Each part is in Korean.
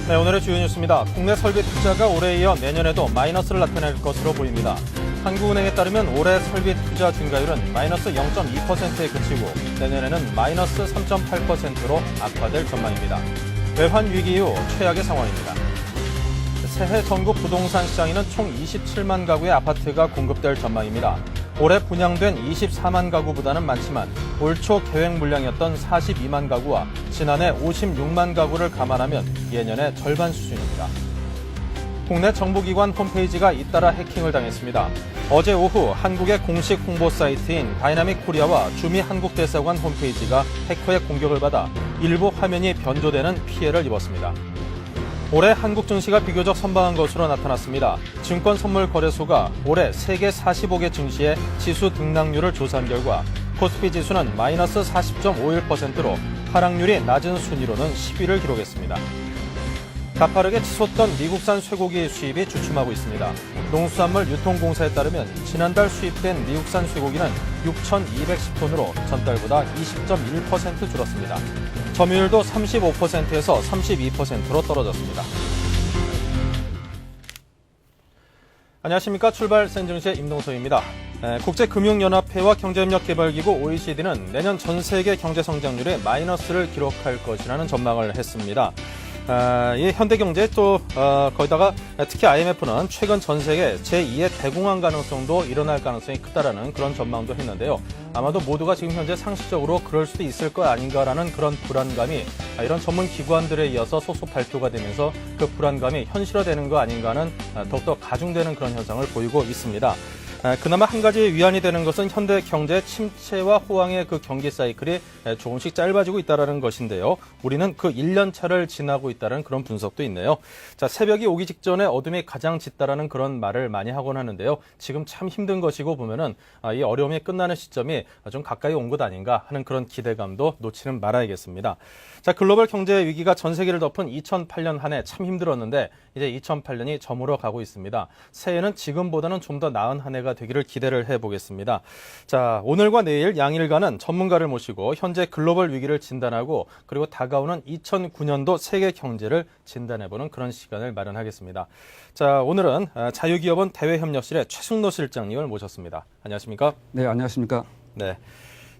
네, 오늘의 주요 뉴스입니다. 국내 설비 투자가 올해에 이어 내년에도 마이너스를 나타낼 것으로 보입니다. 한국은행에 따르면 올해 설비 투자 증가율은 마이너스 0.2%에 그치고 내년에는 마이너스 3.8%로 악화될 전망입니다. 외환 위기 이후 최악의 상황입니다. 새해 전국 부동산 시장에는 총 27만 가구의 아파트가 공급될 전망입니다. 올해 분양된 24만 가구보다는 많지만 올 초 계획 물량이었던 42만 가구와 지난해 56만 가구를 감안하면 예년의 절반 수준입니다. 국내 정부기관 홈페이지가 잇따라 해킹을 당했습니다. 어제 오후 한국의 공식 홍보 사이트인 다이나믹 코리아와 주미 한국대사관 홈페이지가 해커의 공격을 받아 일부 화면이 변조되는 피해를 입었습니다. 올해 한국 증시가 비교적 선방한 것으로 나타났습니다. 증권선물거래소가 올해 세계 45개 증시의 지수 등락률을 조사한 결과 코스피 지수는 마이너스 40.51%로 하락률이 낮은 순위로는 10위를 기록했습니다. 가파르게 치솟던 미국산 쇠고기 수입이 주춤하고 있습니다. 농수산물 유통공사에 따르면 지난달 수입된 미국산 쇠고기는 6,210톤으로 전달보다 20.1% 줄었습니다. 점유율도 35%에서 32%로 떨어졌습니다. 안녕하십니까. 출발 센증시의 임동석입니다. 국제금융연합회와 경제협력개발기구 OECD는 내년 전 세계 경제성장률에 마이너스를 기록할 것이라는 전망을 했습니다. 이 현대경제 또 거기다가 특히 IMF는 최근 전 세계 제2의 대공황 가능성도 일어날 가능성이 크다라는 그런 전망도 했는데요. 아마도 모두가 지금 현재 상식적으로 그럴 수도 있을 것 아닌가라는 그런 불안감이 이런 전문 기관들에 이어서 소속 발표가 되면서 그 불안감이 현실화되는 거 아닌가 하는 더욱더 가중되는 그런 현상을 보이고 있습니다. 그나마 한 가지 위안이 되는 것은 현대 경제 침체와 호황의 그 경기 사이클이 조금씩 짧아지고 있다는 것인데요. 우리는 그 1년 차를 지나고 있다는 그런 분석도 있네요. 자, 새벽이 오기 직전에 어둠이 가장 짙다라는 그런 말을 많이 하곤 하는데요. 지금 참 힘든 것이고 보면은 이 어려움이 끝나는 시점이 좀 가까이 온 것 아닌가 하는 그런 기대감도 놓치는 말아야겠습니다. 자, 글로벌 경제 위기가 전 세계를 덮은 2008년 한 해 참 힘들었는데 이제 2008년이 저물어 가고 있습니다. 새해는 지금보다는 좀 더 나은 한 해가 되기를 기대를 해보겠습니다. 자, 오늘과 내일 양일간은 전문가를 모시고 현재 글로벌 위기를 진단하고 그리고 다가오는 2009년도 세계 경제를 진단해보는 그런 시간을 마련하겠습니다. 자, 오늘은 자유기업원 대외협력실의 최승로 실장님을 모셨습니다. 안녕하십니까? 네, 안녕하십니까? 네.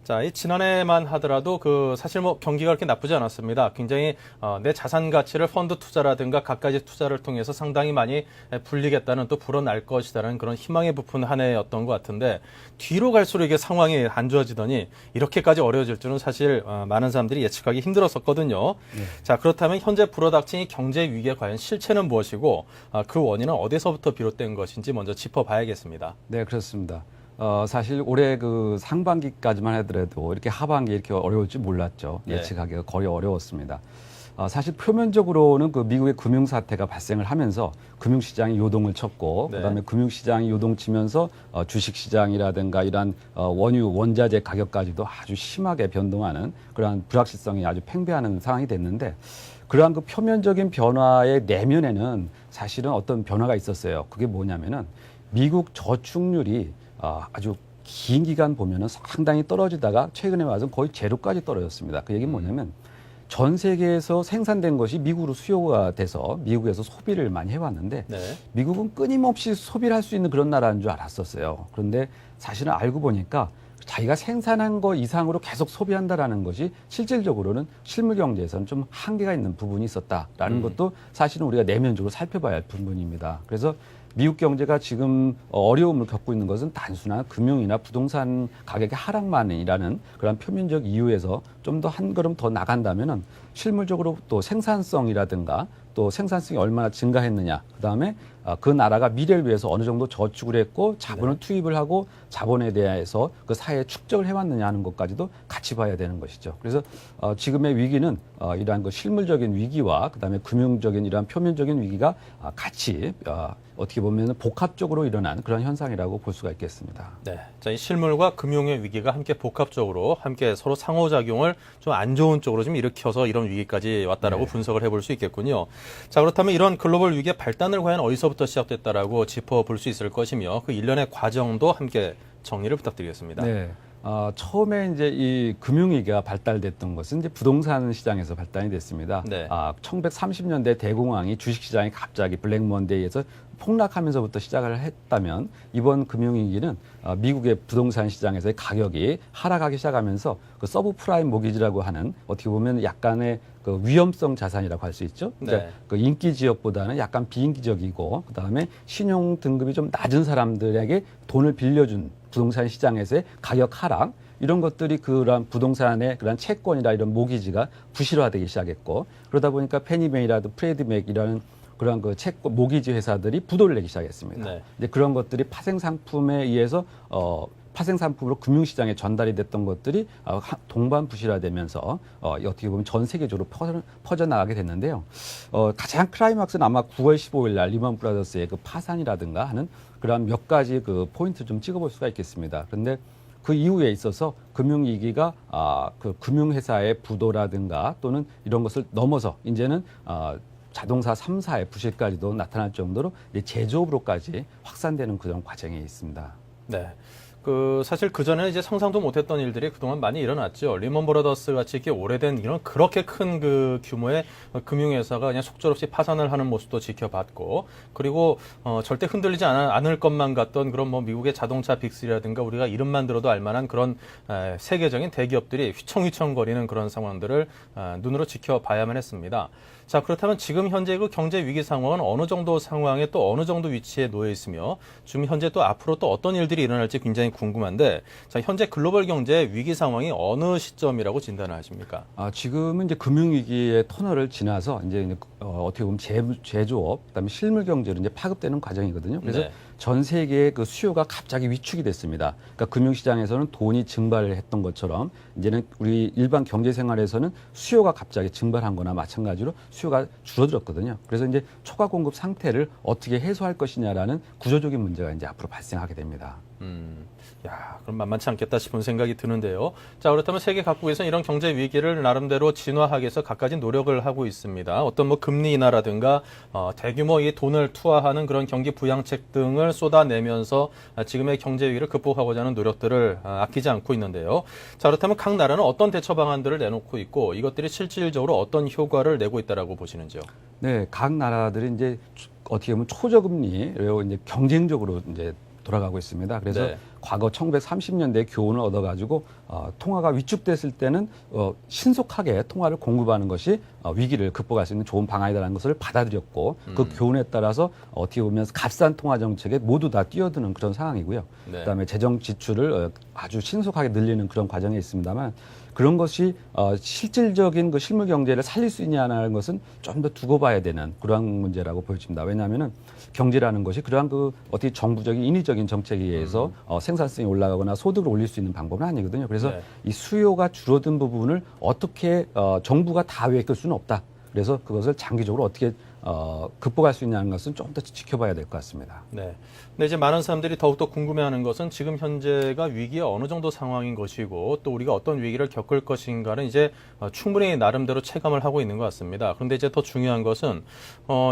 자, 이 지난해만 하더라도 사실 경기가 그렇게 나쁘지 않았습니다. 굉장히 내 자산 가치를 펀드 투자라든가 갖가지 투자를 통해서 상당히 많이 불리겠다는 또 불어날 것이라는 그런 희망에 부푼 한 해였던 것 같은데 뒤로 갈수록 이게 상황이 안 좋아지더니 이렇게까지 어려워질 줄은 사실 많은 사람들이 예측하기 힘들었었거든요. 네. 자, 그렇다면 현재 불어닥친 이 경제 위기의 과연 실체는 무엇이고 그 원인은 어디서부터 비롯된 것인지 먼저 짚어봐야겠습니다. 네, 그렇습니다. 사실 올해 그 상반기까지만 하더라도 이렇게 하반기 이렇게 어려울 줄 몰랐죠. 예측하기가 거의 어려웠습니다. 사실 표면적으로는 그 미국의 금융 사태가 발생을 하면서 금융시장이 요동을 쳤고, 네. 그다음에 금융시장이 요동치면서 주식시장이라든가 이러한 원유, 원자재 가격까지도 아주 심하게 변동하는 그러한 불확실성이 아주 팽배하는 상황이 됐는데, 그러한 그 표면적인 변화의 내면에는 사실은 어떤 변화가 있었어요. 그게 뭐냐면은 미국 저축률이 아주 긴 기간 보면은 상당히 떨어지다가 최근에 와서 거의 제로까지 떨어졌습니다. 그 얘기는 뭐냐면 전 세계에서 생산된 것이 미국으로 수요가 돼서 미국에서 소비를 많이 해왔는데 네. 미국은 끊임없이 소비를 할 수 있는 그런 나라인 줄 알았었어요. 그런데 사실은 알고 보니까 자기가 생산한 거 이상으로 계속 소비한다라는 것이 실질적으로는 실물 경제에서는 좀 한계가 있는 부분이 있었다라는 것도 사실은 우리가 내면적으로 살펴봐야 할 부분입니다. 그래서 미국 경제가 지금 어려움을 겪고 있는 것은 단순한 금융이나 부동산 가격의 하락만이라는 그런 표면적 이유에서 좀 더 한 걸음 더 나간다면은 실물적으로 또 생산성이라든가 또 생산성이 얼마나 증가했느냐, 그다음에 그 나라가 미래를 위해서 어느 정도 저축을 했고 자본을 네. 투입을 하고 자본에 대해서 그 사회에 축적을 해왔느냐 하는 것까지도 같이 봐야 되는 것이죠. 그래서 지금의 위기는 이러한 그 실물적인 위기와 그다음에 금융적인 이러한 표면적인 위기가 같이 어떻게 보면 복합적으로 일어난 그런 현상이라고 볼 수가 있겠습니다. 네, 자, 이 실물과 금융의 위기가 함께 복합적으로 함께 서로 상호작용을 좀 안 좋은 쪽으로 좀 일으켜서 이런 위기까지 왔다라고 네. 분석을 해볼 수 있겠군요. 자, 그렇다면 이런 글로벌 위기의 발단을 과연 어디서부터 시작됐다라고 짚어볼 수 있을 것이며 그 일련의 과정도 함께 정리를 부탁드리겠습니다. 네. 처음에 이제 이 금융위기가 발달됐던 것은 이제 부동산 시장에서 발달이 됐습니다. 네. 1930년대 대공황이 주식시장이 갑자기 블랙먼데이에서 폭락하면서부터 시작을 했다면 이번 금융위기는 미국의 부동산 시장에서의 가격이 하락하기 시작하면서 그 서브프라임 모기지라고 하는 어떻게 보면 약간의 그 위험성 자산이라고 할 수 있죠. 그러니까 네. 그 인기 지역보다는 약간 비인기적이고 그다음에 신용 등급이 좀 낮은 사람들에게 돈을 빌려준 부동산 시장에서의 가격 하락 이런 것들이 그러한 부동산의 그런 채권이나 이런 모기지가 부실화되기 시작했고 그러다 보니까 페니메이라도 프레드맥이라는 그런 그 채권 모기지 회사들이 부도를 내기 시작했습니다. 네. 이제 그런 것들이 파생 상품에 의해서 파생 상품으로 금융시장에 전달이 됐던 것들이 동반 부실화되면서 어떻게 보면 전 세계적으로 퍼져나가게 됐는데요. 가장 클라이막스는 아마 9월 15일 날 리먼 브라더스의 그 파산이라든가 하는 그런 몇 가지 그 포인트 좀 찍어볼 수가 있겠습니다. 그런데 그 이후에 있어서 금융위기가 그 금융회사의 부도라든가 또는 이런 것을 넘어서 이제는 자동사 3사의 부실까지도 나타날 정도로 이제 제조업으로까지 확산되는 그런 과정에 있습니다. 네. 사실 그전에는 이제 상상도 못했던 일들이 그동안 많이 일어났죠. 리먼 브라더스 같이 이렇게 오래된 이런 그렇게 큰 그 규모의 금융회사가 그냥 속절없이 파산을 하는 모습도 지켜봤고, 그리고 절대 흔들리지 않을 것만 같던 그런 뭐 미국의 자동차 빅3라든가 우리가 이름만 들어도 알만한 그런 세계적인 대기업들이 휘청휘청거리는 그런 상황들을 눈으로 지켜봐야만 했습니다. 자, 그렇다면 지금 현재 그 경제 위기 상황은 어느 정도 상황에 또 어느 정도 위치에 놓여 있으며 지금 현재 또 앞으로 또 어떤 일들이 일어날지 굉장히 궁금한데, 자, 현재 글로벌 경제 위기 상황이 어느 시점이라고 진단을 하십니까? 지금은 이제 금융위기의 터널을 지나서 이제 어떻게 보면 제조업, 그다음에 실물 경제로 이제 파급되는 과정이거든요. 그래서 네. 전 세계의 그 수요가 갑자기 위축이 됐습니다. 그러니까 금융시장에서는 돈이 증발을 했던 것처럼 이제는 우리 일반 경제 생활에서는 수요가 갑자기 증발한 거나 마찬가지로 수요가 줄어들었거든요. 그래서 이제 초과 공급 상태를 어떻게 해소할 것이냐라는 구조적인 문제가 이제 앞으로 발생하게 됩니다. 야, 그럼 만만치 않겠다 싶은 생각이 드는데요. 자, 그렇다면 세계 각국에서 이런 경제 위기를 나름대로 진화하기 위해서 갖가지 노력을 하고 있습니다. 어떤 뭐 금리 인하라든가 대규모 이 돈을 투하하는 그런 경기 부양책 등을 쏟아내면서 지금의 경제 위기를 극복하고자 하는 노력들을 아끼지 않고 있는데요. 자, 그렇다면 각 나라는 어떤 대처 방안들을 내놓고 있고 이것들이 실질적으로 어떤 효과를 내고 있다라고 보시는지요? 네, 각 나라들이 이제 어떻게 보면 초저금리로 이제 경쟁적으로 이제 돌아가고 있습니다. 그래서 네. 과거 1930년대 교훈을 얻어가지고 통화가 위축됐을 때는 신속하게 통화를 공급하는 것이 위기를 극복할 수 있는 좋은 방안이라는 것을 받아들였고 그 교훈에 따라서 어떻게 보면 값싼 통화 정책에 모두 다 뛰어드는 그런 상황이고요. 네. 그다음에 재정 지출을 아주 신속하게 늘리는 그런 과정에 있습니다만 그런 것이 실질적인 그 실물 경제를 살릴 수 있냐는 것은 좀 더 두고 봐야 되는 그러한 문제라고 보여집니다. 왜냐하면은 경제라는 것이 그러한 그 어떻게 정부적인 인위적인 정책에 의해서 생산성이 올라가거나 소득을 올릴 수 있는 방법은 아니거든요. 그래서 네. 이 수요가 줄어든 부분을 어떻게 정부가 다 메꿀 수는 없다. 그래서 그것을 장기적으로 어떻게 극복할 수 있냐는 것은 좀 더 지켜봐야 될 것 같습니다. 네. 근데 이제 많은 사람들이 더욱더 궁금해하는 것은 지금 현재가 위기의 어느 정도 상황인 것이고 또 우리가 어떤 위기를 겪을 것인가는 이제 충분히 나름대로 체감을 하고 있는 것 같습니다. 그런데 이제 더 중요한 것은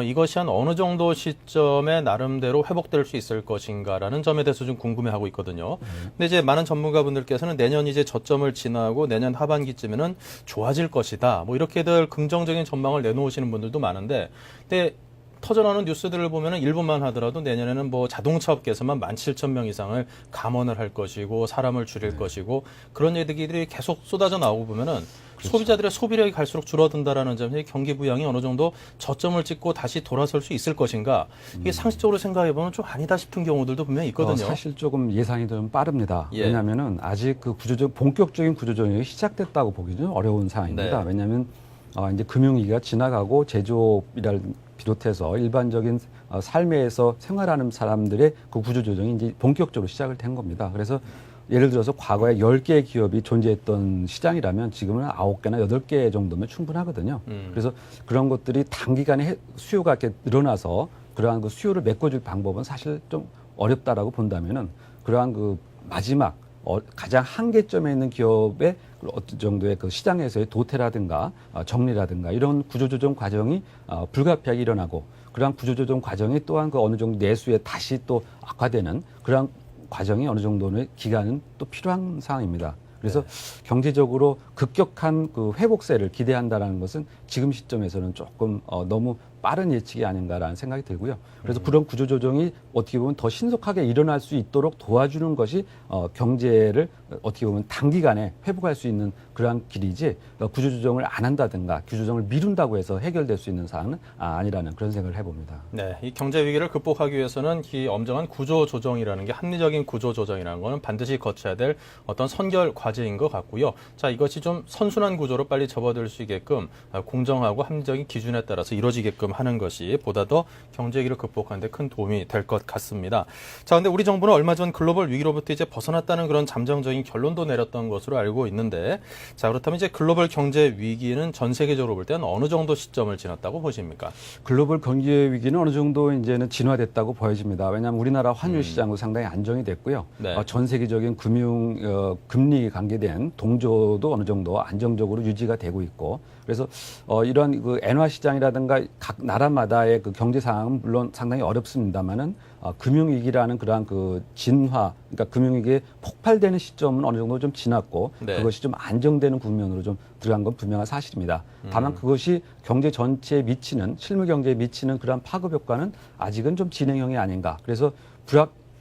이것이 한 어느 정도 시점에 나름대로 회복될 수 있을 것인가라는 점에 대해서 좀 궁금해하고 있거든요. 근데 이제 많은 전문가분들께서는 내년 이제 저점을 지나고 내년 하반기쯤에는 좋아질 것이다. 뭐 이렇게들 긍정적인 전망을 내놓으시는 분들도 많은데, 근데 터져나오는 뉴스들을 보면은 일본만 하더라도 내년에는 뭐 자동차 업계에서만 17,000명 이상을 감원을 할 것이고 사람을 줄일 것이고 그런 얘기들이 계속 쏟아져 나오고 보면은 소비자들의 소비력이 갈수록 줄어든다라는 점에서 경기 부양이 어느 정도 저점을 찍고 다시 돌아설 수 있을 것인가, 이게 상식적으로 생각해 보면 좀 아니다 싶은 경우들도 분명히 있거든요. 사실 조금 예상이 좀 빠릅니다. 예. 왜냐하면은 아직 그 본격적인 구조조정이 시작됐다고 보기 좀 어려운 상황입니다. 네. 왜냐하면 이제 금융위기가 지나가고 제조업이라 비롯해서 일반적인 삶에서 생활하는 사람들의 그 구조조정이 이제 본격적으로 시작을 된 겁니다. 그래서 예를 들어서 과거에 10개의 기업이 존재했던 시장이라면 지금은 9개나 8개 정도면 충분하거든요. 그래서 그런 것들이 단기간에 수요가 이렇게 늘어나서 그러한 그 수요를 메꿔줄 방법은 사실 좀 어렵다라고 본다면은 그러한 그 마지막 가장 한계점에 있는 기업의 어떤 정도의 그 시장에서의 도태라든가 정리라든가 이런 구조조정 과정이 불가피하게 일어나고 그러한 구조조정 과정이 또한 그 어느 정도 내수에 다시 또 악화되는 그러한 과정이 어느 정도는 기간은 또 필요한 상황입니다. 그래서 경제적으로 급격한 그 회복세를 기대한다라는 것은 지금 시점에서는 조금 너무 빠른 예측이 아닌가라는 생각이 들고요. 그래서 그런 구조조정이 어떻게 보면 더 신속하게 일어날 수 있도록 도와주는 것이 경제를 어떻게 보면 단기간에 회복할 수 있는 그러한 길이지 구조조정을 안 한다든가 구조조정을 미룬다고 해서 해결될 수 있는 사안은 아니라는 그런 생각을 해봅니다. 네, 이 경제 위기를 극복하기 위해서는 이 엄정한 구조조정이라는 게 합리적인 구조조정이라는 거는 반드시 거쳐야 될 어떤 선결 과제인 것 같고요. 자, 이것이 좀 선순환 구조로 빨리 접어들 수 있게끔 공정하고 합리적인 기준에 따라서 이루어지게끔 하는 것이 보다 더 경제 위기를 극복하는 데 큰 도움이 될 것 같습니다. 자, 근데 우리 정부는 얼마 전 글로벌 위기로부터 이제 벗어났다는 그런 잠정적인 결론도 내렸던 것으로 알고 있는데, 자, 그렇다면 이제 글로벌 경제 위기는 전 세계적으로 볼 때는 어느 정도 시점을 지났다고 보십니까? 글로벌 경제 위기는 어느 정도 이제는 진화됐다고 보여집니다. 왜냐하면 우리나라 환율 시장도 상당히 안정이 됐고요. 네. 전 세계적인 금융 금리 관계된 동조도 어느 정도 안정적으로 유지가 되고 있고, 그래서 이러한 그 엔화 시장이라든가 각 나라마다의 그 경제 상황은 물론 상당히 어렵습니다만은 금융위기라는 그러한 그 진화, 그러니까 금융위기에 폭발되는 시점은 어느 정도 좀 지났고 네. 그것이 좀 안정되는 국면으로 좀 들어간 건 분명한 사실입니다. 다만 그것이 경제 전체에 미치는 실물 경제에 미치는 그러한 파급 효과는 아직은 좀 진행형이 아닌가. 그래서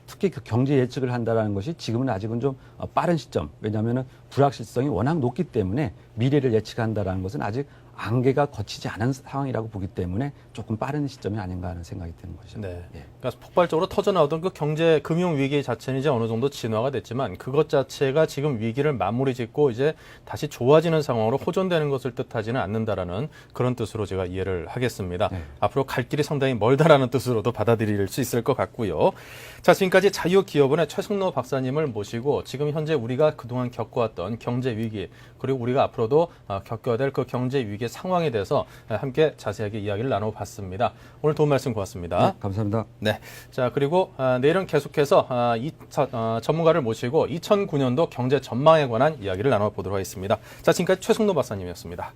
특히 그 경제 예측을 한다라는 것이 지금은 아직은 좀 빠른 시점. 왜냐하면 불확실성이 워낙 높기 때문에 미래를 예측한다라는 것은 아직 안개가 거치지 않은 상황이라고 보기 때문에 조금 빠른 시점이 아닌가 하는 생각이 드는 거죠. 네. 예. 그러니까 폭발적으로 터져나오던 그 경제 금융 위기 자체는 이제 어느 정도 진화가 됐지만 그것 자체가 지금 위기를 마무리 짓고 이제 다시 좋아지는 상황으로 호전되는 것을 뜻하지는 않는다라는 그런 뜻으로 제가 이해를 하겠습니다. 네. 앞으로 갈 길이 상당히 멀다라는 뜻으로도 받아들일 수 있을 것 같고요. 자, 지금까지 자유기업원의 최승로 박사님을 모시고 지금 현재 우리가 그동안 겪어왔던 경제 위기 그리고 우리가 앞으로도 겪어야 될 그 경제 위기 상황에 대해서 함께 자세하게 이야기를 나눠봤습니다. 오늘 도움 말씀 고맙습니다. 네, 감사합니다. 네. 자, 그리고 내일은 계속해서 전문가를 모시고 2009년도 경제 전망에 관한 이야기를 나눠보도록 하겠습니다. 자, 지금까지 최승로 박사님이었습니다.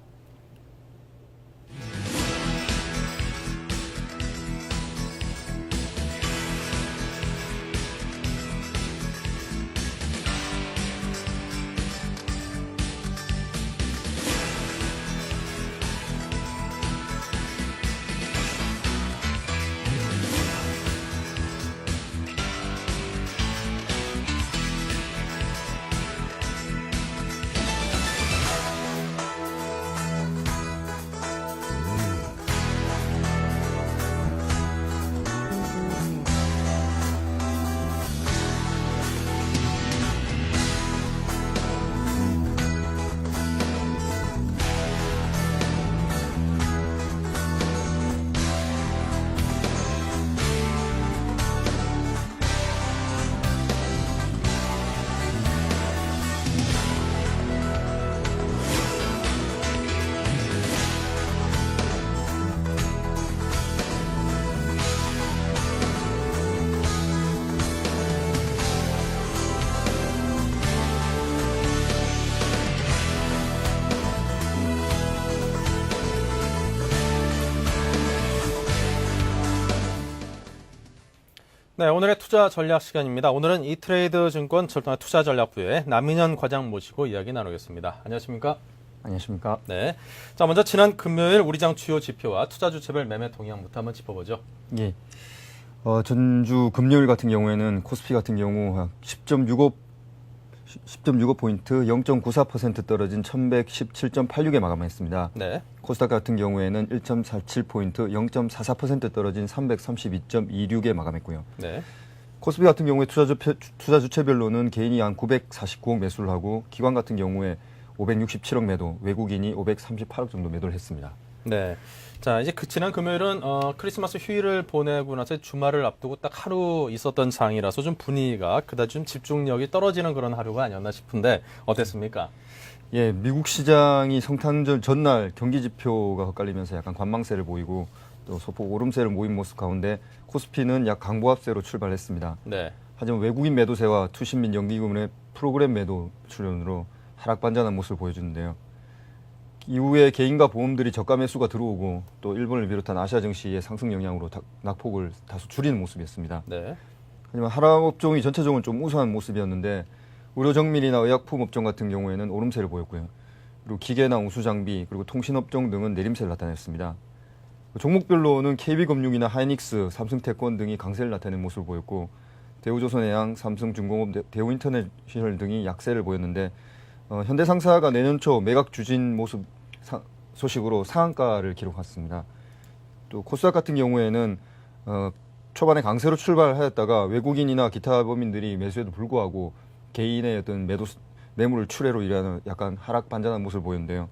네, 오늘의 투자 전략 시간입니다. 오늘은 이트레이드 증권 투자 전략부의 남인현 과장 모시고 이야기 나누겠습니다. 안녕하십니까? 안녕하십니까? 네. 자, 먼저 지난 금요일 우리장 주요 지표와 투자주체별 매매 동향부터 한번 짚어보죠. 예. 전주 금요일 같은 경우에는 코스피 같은 경우 10.65포인트 0.94% 떨어진 1117.86에 마감했습니다. 네. 코스닥 같은 경우에는 1.47포인트 0.44% 떨어진 332.26에 마감했고요. 네. 코스피 같은 경우에 투자 주체별로는 개인이 한 949억 매수를 하고 기관 같은 경우에 567억 매도, 외국인이 538억 정도 매도를 했습니다. 네. 자, 이제 지난 금요일은 크리스마스 휴일을 보내고 나서 주말을 앞두고 딱 하루 있었던 장이라서 좀 분위기가 그다지 좀 집중력이 떨어지는 그런 하루가 아니었나 싶은데 어땠습니까? 예, 미국 시장이 성탄절 전날 경기 지표가 엇갈리면서 약간 관망세를 보이고 또 소폭 오름세를 모인 모습 가운데 코스피는 약 강보합세로 출발했습니다. 네. 하지만 외국인 매도세와 투신 및 연기금의 프로그램 매도 출현으로 하락 반전한 모습을 보여주는데요. 이후에 개인과 보험들이 저가 매수가 들어오고 또 일본을 비롯한 아시아 증시의 상승 영향으로 낙폭을 다소 줄이는 모습이었습니다. 네. 하지만 하락 업종이 전체적으로 좀 우수한 모습이었는데 의료 정밀이나 의약품 업종 같은 경우에는 오름세를 보였고요. 그리고 기계나 우수 장비 그리고 통신업종 등은 내림세를 나타냈습니다. 종목별로는 KB금융이나 하이닉스, 삼성태권 등이 강세를 나타낸 모습을 보였고 대우조선해양, 삼성중공업, 대우인터내셔널 등이 약세를 보였는데 현대상사가 내년 초 매각 추진 모습 소식으로 상한가를 기록했습니다. 또 코스닥 같은 경우에는 초반에 강세로 출발하였다가 외국인이나 기타 범인들이 매수에도 불구하고 개인의 어떤 매물 출회로 일하는 약간 하락 반전한 모습을 보였는데요.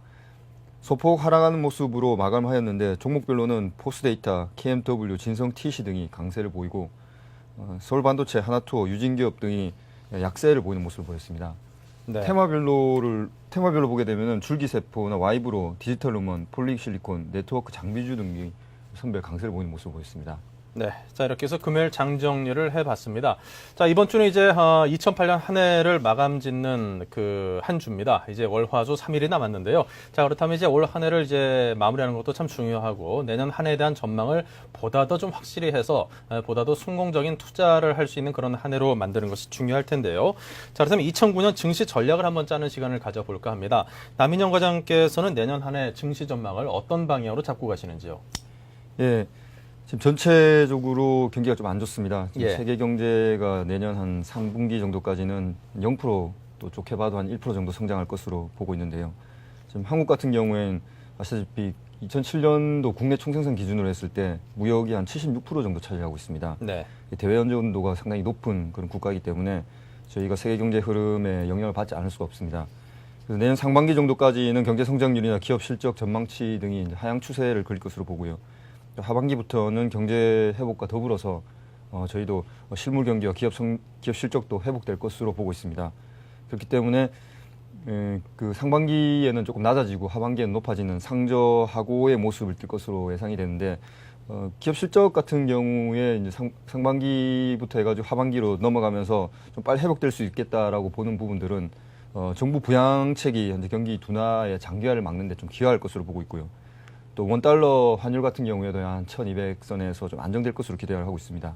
소폭 하락하는 모습으로 마감하였는데 종목별로는 포스데이터, KMW, 진성 TC 등이 강세를 보이고 서울반도체, 하나투어, 유진기업 등이 약세를 보이는 모습을 보였습니다. 네. 테마별로 보게 되면 줄기세포나 와이브로, 디지털루먼, 폴리실리콘, 네트워크 장비주 등이 선별 강세를 보이는 모습을 보였습니다. 네. 자, 이렇게 해서 금요일 장정리를 해봤습니다. 자, 이번 주는 이제 2008년 한 해를 마감 짓는 그 한 주입니다. 이제 월화수 3일이 남았는데요. 자, 그렇다면 이제 올 한 해를 이제 마무리하는 것도 참 중요하고 내년 한 해에 대한 전망을 보다 더 좀 확실히 해서 보다 더 성공적인 투자를 할 수 있는 그런 한 해로 만드는 것이 중요할 텐데요. 자, 그렇다면 2009년 증시 전략을 한번 짜는 시간을 가져볼까 합니다. 남인영 과장께서는 내년 한 해 증시 전망을 어떤 방향으로 잡고 가시는지요? 예. 지금 전체적으로 경기가 좀 안 좋습니다. 지금 예. 세계 경제가 내년 한 3분기 정도까지는 0%, 또 좋게 봐도 한 1% 정도 성장할 것으로 보고 있는데요. 지금 한국 같은 경우엔 아시다시피 2007년도 국내 총생산 기준으로 했을 때 무역이 한 76% 정도 차지하고 있습니다. 네. 대외 연준도가 상당히 높은 그런 국가이기 때문에 저희가 세계 경제 흐름에 영향을 받지 않을 수가 없습니다. 그래서 내년 상반기 정도까지는 경제 성장률이나 기업 실적 전망치 등이 이제 하향 추세를 그릴 것으로 보고요. 하반기부터는 경제 회복과 더불어서 저희도 실물 경기와 기업 실적도 회복될 것으로 보고 있습니다. 그렇기 때문에 그 상반기에는 조금 낮아지고 하반기에는 높아지는 상저하고의 모습을 띌 것으로 예상이 되는데 기업 실적 같은 경우에 이제 상반기부터 해가지고 하반기로 넘어가면서 좀 빨리 회복될 수 있겠다라고 보는 부분들은 정부 부양책이 현재 경기 둔화의 장기화를 막는 데 좀 기여할 것으로 보고 있고요. 또 원달러 환율 같은 경우에도 한 1200선에서 좀 안정될 것으로 기대를 하고 있습니다.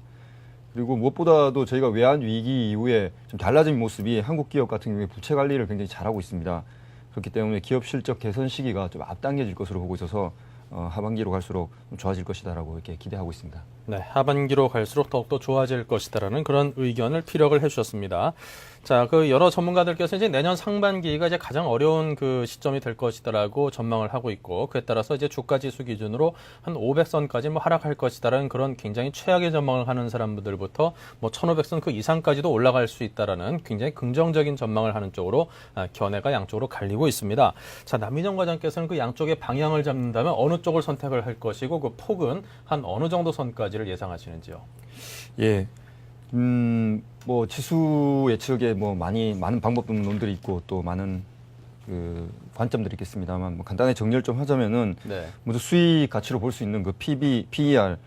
그리고 무엇보다도 저희가 외환 위기 이후에 좀 달라진 모습이 한국 기업 같은 경우에 부채 관리를 굉장히 잘하고 있습니다. 그렇기 때문에 기업 실적 개선 시기가 좀 앞당겨질 것으로 보고 있어서 하반기로 갈수록 좀 좋아질 것이다라고 이렇게 기대하고 있습니다. 네, 하반기로 갈수록 더욱더 좋아질 것이다라는 그런 의견을 피력을 해주셨습니다. 자, 그 여러 전문가들께서 이제 내년 상반기가 이제 가장 어려운 그 시점이 될 것이다라고 전망을 하고 있고 그에 따라서 이제 주가 지수 기준으로 한 500선까지 뭐 하락할 것이다라는 그런 굉장히 최악의 전망을 하는 사람들부터 뭐 1500선 그 이상까지도 올라갈 수 있다라는 굉장히 긍정적인 전망을 하는 쪽으로 견해가 양쪽으로 갈리고 있습니다. 자, 남인영 과장께서는 그 양쪽의 방향을 잡는다면 어느 쪽을 선택을 할 것이고 그 폭은 한 어느 정도 선까지를 예상하시는지요? 예. 뭐 지수 예측에 뭐 많은 방법론들이 있고 또 많은 그 관점들이 있겠습니다만 뭐 간단히 정리를 좀 하자면은 네. 먼저 수익 가치로 볼 수 있는 그 PER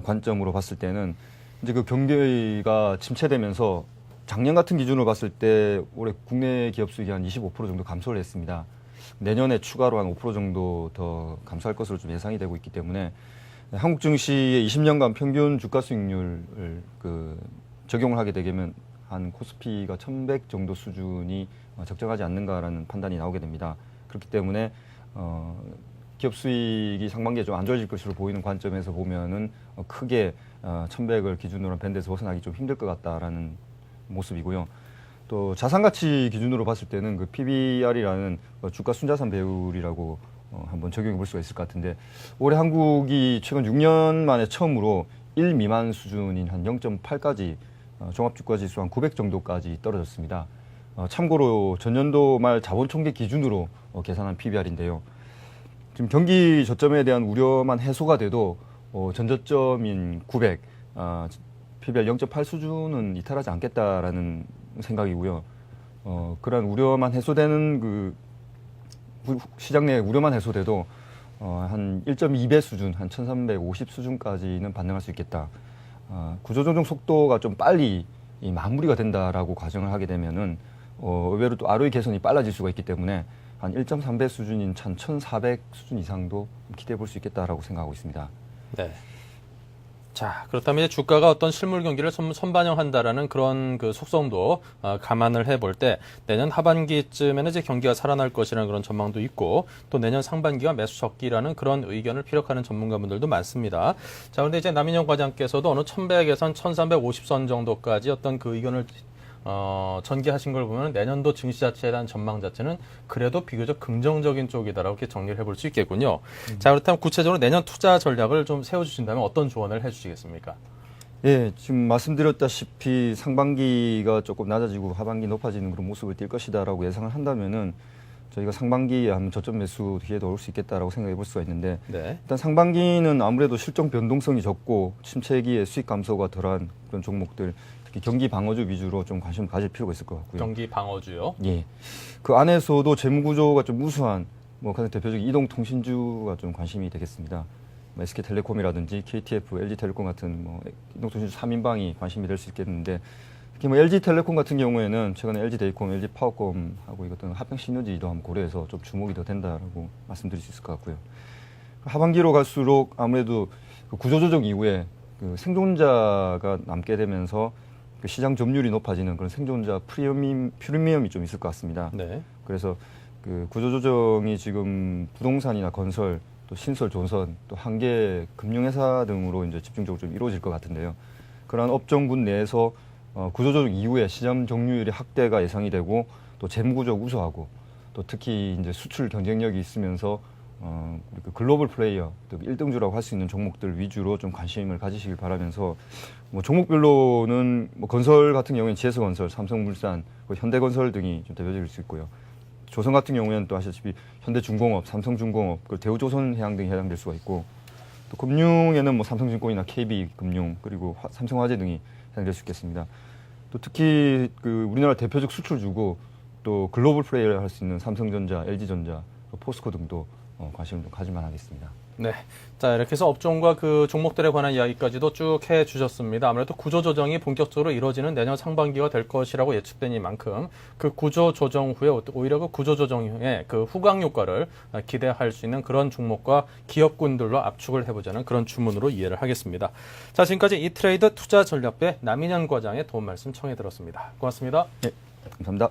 관점으로 봤을 때는 이제 그 경기가 침체되면서 작년 같은 기준으로 봤을 때 올해 국내 기업 수익이 한 25% 정도 감소를 했습니다. 내년에 추가로 한 5% 정도 더 감소할 것으로 좀 예상이 되고 있기 때문에 한국 증시의 20년간 평균 주가 수익률을 그 적용을 하게 되면 한 코스피가 1100 정도 수준이 적정하지 않는가라는 판단이 나오게 됩니다. 그렇기 때문에 기업 수익이 상반기에 좀 안 좋아질 것으로 보이는 관점에서 보면은 크게 1100을 기준으로 한 밴드에서 벗어나기 좀 힘들 것 같다라는 모습이고요. 또 자산가치 기준으로 봤을 때는 그 PBR이라는 주가 순자산 배율이라고 한번 적용해 볼 수가 있을 것 같은데 올해 한국이 최근 6년 만에 처음으로 1 미만 수준인 한 0.8까지 종합주가지수 한 900 정도까지 떨어졌습니다. 참고로 전년도 말 자본총계 기준으로 계산한 PBR인데요. 지금 경기 저점에 대한 우려만 해소가 돼도 전저점인 900, PBR 0.8 수준은 이탈하지 않겠다라는 생각이고요. 그런 우려만 해소되는 그 시장 내 우려만 해소돼도 한 1.2배 수준, 한 1350 수준까지는 반등할 수 있겠다. 구조조정 속도가 좀 빨리 이 마무리가 된다라고 가정을 하게 되면은 의외로 또 ROE 개선이 빨라질 수가 있기 때문에 한 1.3배 수준인 한 1,400 수준 이상도 기대해 볼 수 있겠다라고 생각하고 있습니다. 네. 자, 그렇다면 이제 주가가 어떤 실물 경기를 선반영한다라는 그런 그 속성도 감안을 해볼 때 내년 하반기쯤에는 이제 경기가 살아날 것이라는 그런 전망도 있고 또 내년 상반기가 매수 적기라는 그런 의견을 피력하는 전문가분들도 많습니다. 자, 그런데 이제 남인영 과장께서도 어느 1100에선 1350선 정도까지 어떤 그 의견을 전개하신 걸 보면 내년도 증시 자체에 대한 전망 자체는 그래도 비교적 긍정적인 쪽이다라고 이렇게 정리를 해볼 수 있겠군요. 자, 그렇다면 구체적으로 내년 투자 전략을 좀 세워주신다면 어떤 조언을 해주시겠습니까? 예, 지금 말씀드렸다시피 상반기가 조금 낮아지고 하반기 높아지는 그런 모습을 띌 것이다라고 예상을 한다면은 저희가 상반기에 한번 저점 매수 기회도 올 수 있겠다라고 생각해 볼 수가 있는데 네. 일단 상반기는 아무래도 실적 변동성이 적고 침체기에 수익 감소가 덜한 그런 종목들 특히 경기 방어주 위주로 좀 관심을 가질 필요가 있을 것 같고요. 경기 방어주요. 예. 그 안에서도 재무 구조가 좀 우수한 가장 대표적인 이동통신주가 좀 관심이 되겠습니다. SK텔레콤이라든지 KTF, LG텔레콤 같은 이동통신주 3인방이 관심이 될 수 있겠는데 특히 LG텔레콤 같은 경우에는 최근에 LG데이콤, LG파워콤하고 어떤 합병 시너지도 한번 고려해서 좀 주목이 더 된다라고 말씀드릴 수 있을 것 같고요. 하반기로 갈수록 아무래도 그 구조조정 이후에 그 생존자가 남게 되면서 그 시장 점유율이 높아지는 그런 생존자 프리미엄이 좀 있을 것 같습니다. 네. 그래서 그 구조조정이 지금 부동산이나 건설, 또 신설, 조선, 또 한계 금융회사 등으로 이제 집중적으로 좀 이루어질 것 같은데요. 그러한 업종군 내에서 구조조정 이후에 시장 점유율의 확대가 예상이 되고 또 재무구조가 우수하고 또 특히 이제 수출 경쟁력이 있으면서 글로벌 플레이어, 또 1등주라고 할 수 있는 종목들 위주로 좀 관심을 가지시길 바라면서 종목별로는 건설 같은 경우에는 GS건설, 삼성물산, 현대건설 등이 좀 대표적일 수 있고요. 조선 같은 경우에는 또 아시다시피 현대중공업, 삼성중공업, 그리고 대우조선해양 등이 해당될 수가 있고 또 금융에는 삼성증권이나 KB금융 그리고 삼성화재 등이 해당될 수 있겠습니다. 또 특히 그 우리나라 대표적 수출주고 또 글로벌 플레이를 할 수 있는 삼성전자, LG전자, 포스코 등도 관심을 좀 가질만 하겠습니다. 네. 자, 이렇게 해서 업종과 그 종목들에 관한 이야기까지도 쭉 해주셨습니다. 아무래도 구조조정이 본격적으로 이루어지는 내년 상반기가 될 것이라고 예측되니만큼 그 구조조정 후에 오히려 그 구조조정의 그 후광 효과를 기대할 수 있는 그런 종목과 기업군들로 압축을 해보자는 그런 주문으로 이해를 하겠습니다. 자, 지금까지 이트레이드 투자전략배 남인현 과장의 도움 말씀 청해 들었습니다. 고맙습니다. 네, 감사합니다.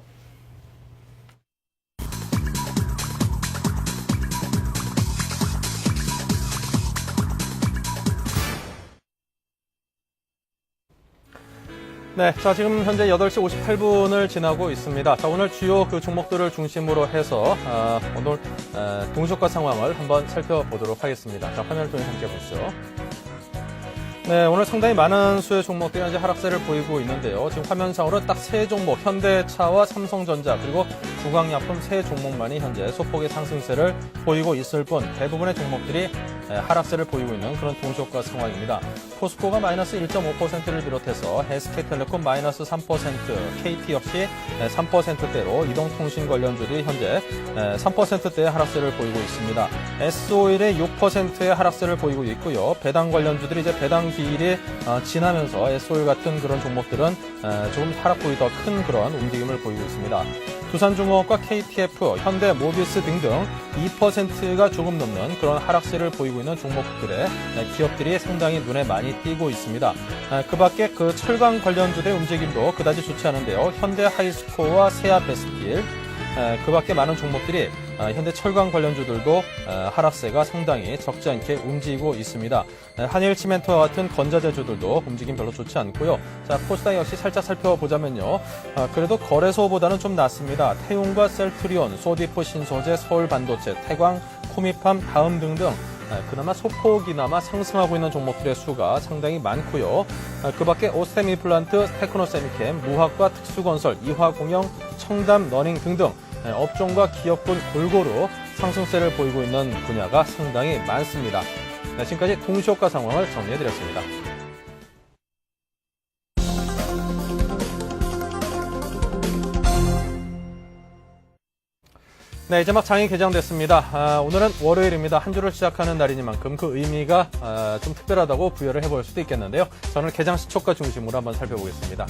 네, 자, 지금 현재 8시 58분을 지나고 있습니다. 자, 오늘 주요 그 종목들을 중심으로 해서 오늘 동시효과 상황을 한번 살펴보도록 하겠습니다. 자, 화면을 통해 함께 보시죠. 네, 오늘 상당히 많은 수의 종목들이 현재 하락세를 보이고 있는데요. 지금 화면상으로 딱 세 종목, 현대차와 삼성전자 그리고 구강약품 세 종목만이 현재 소폭의 상승세를 보이고 있을 뿐 대부분의 종목들이 하락세를 보이고 있는 그런 동시효과 상황입니다. 포스코가 마이너스 1.5%를 비롯해서 SK텔레콤 마이너스 3%, KT 역시 3%대로 이동통신 관련주들이 현재 3%대의 하락세를 보이고 있습니다. S오일의 6%의 하락세를 보이고 있고요. 배당 관련주들이 이제 배당 기일이 지나면서 S오일 같은 그런 종목들은 조금 하락폭이 더 큰 그런 움직임을 보이고 있습니다. 두산중공업과 KTF, 현대모비스 등등 2%가 조금 넘는 그런 하락세를 보이고 있는 종목들의 기업들이 상당히 눈에 많이 띄고 있습니다. 그 밖에 그 철강 관련주들의 움직임도 그다지 좋지 않은데요. 현대하이스코어와 세아베스킬, 그 밖에 많은 종목들이 현대 철강 관련주들도 하락세가 상당히 적지 않게 움직이고 있습니다. 한일치멘토와 같은 건자재주들도 움직임 별로 좋지 않고요. 자, 코스닥 역시 살짝 살펴보자면요. 그래도 거래소보다는 좀 낫습니다. 태용과 셀트리온, 소디프 신소재, 서울반도체, 태광, 코미팜, 다음 등등 그나마 소폭이나마 상승하고 있는 종목들의 수가 상당히 많고요. 그 밖에 오스템 임플란트, 테크노세미캠, 무학과 특수건설, 이화공영, 청담, 러닝 등등 업종과 기업군 골고루 상승세를 보이고 있는 분야가 상당히 많습니다. 지금까지 동시효과 상황을 정리해드렸습니다. 네, 이제 막 장이 개장됐습니다. 오늘은 월요일입니다. 한 주를 시작하는 날이니만큼 그 의미가 좀 특별하다고 부여를 해볼 수도 있겠는데요. 저는 개장 시초가 중심으로 한번 살펴보겠습니다.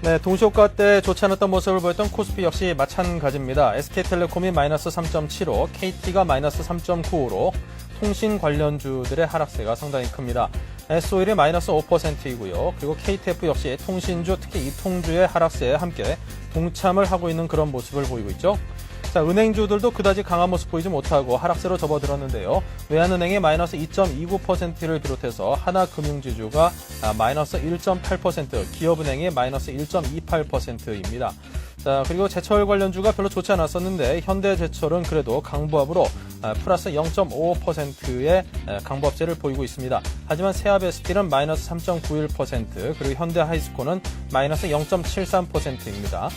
네, 동시효과 때 좋지 않았던 모습을 보였던 코스피 역시 마찬가지입니다. SK텔레콤이 마이너스 3.75, KT가 마이너스 3.95로 통신 관련주들의 하락세가 상당히 큽니다. S-오일이 마이너스 5%이고요. 그리고 KTF 역시 통신주, 특히 이통주의 하락세에 함께 동참을 하고 있는 그런 모습을 보이고 있죠. 자, 은행주들도 그다지 강한 모습 보이지 못하고 하락세로 접어들었는데요. 외환은행이 마이너스 2.29%를 비롯해서 하나금융지주가 마이너스 1.8%, 기업은행이 마이너스 1.28%입니다. 자, 그리고 제철 관련주가 별로 좋지 않았었는데 현대제철은 그래도 강보합으로 플러스 0.55%의 강보합세를 보이고 있습니다. 하지만 세아베스틸은 마이너스 3.91%, 그리고 현대하이스코는 마이너스 0.73%입니다.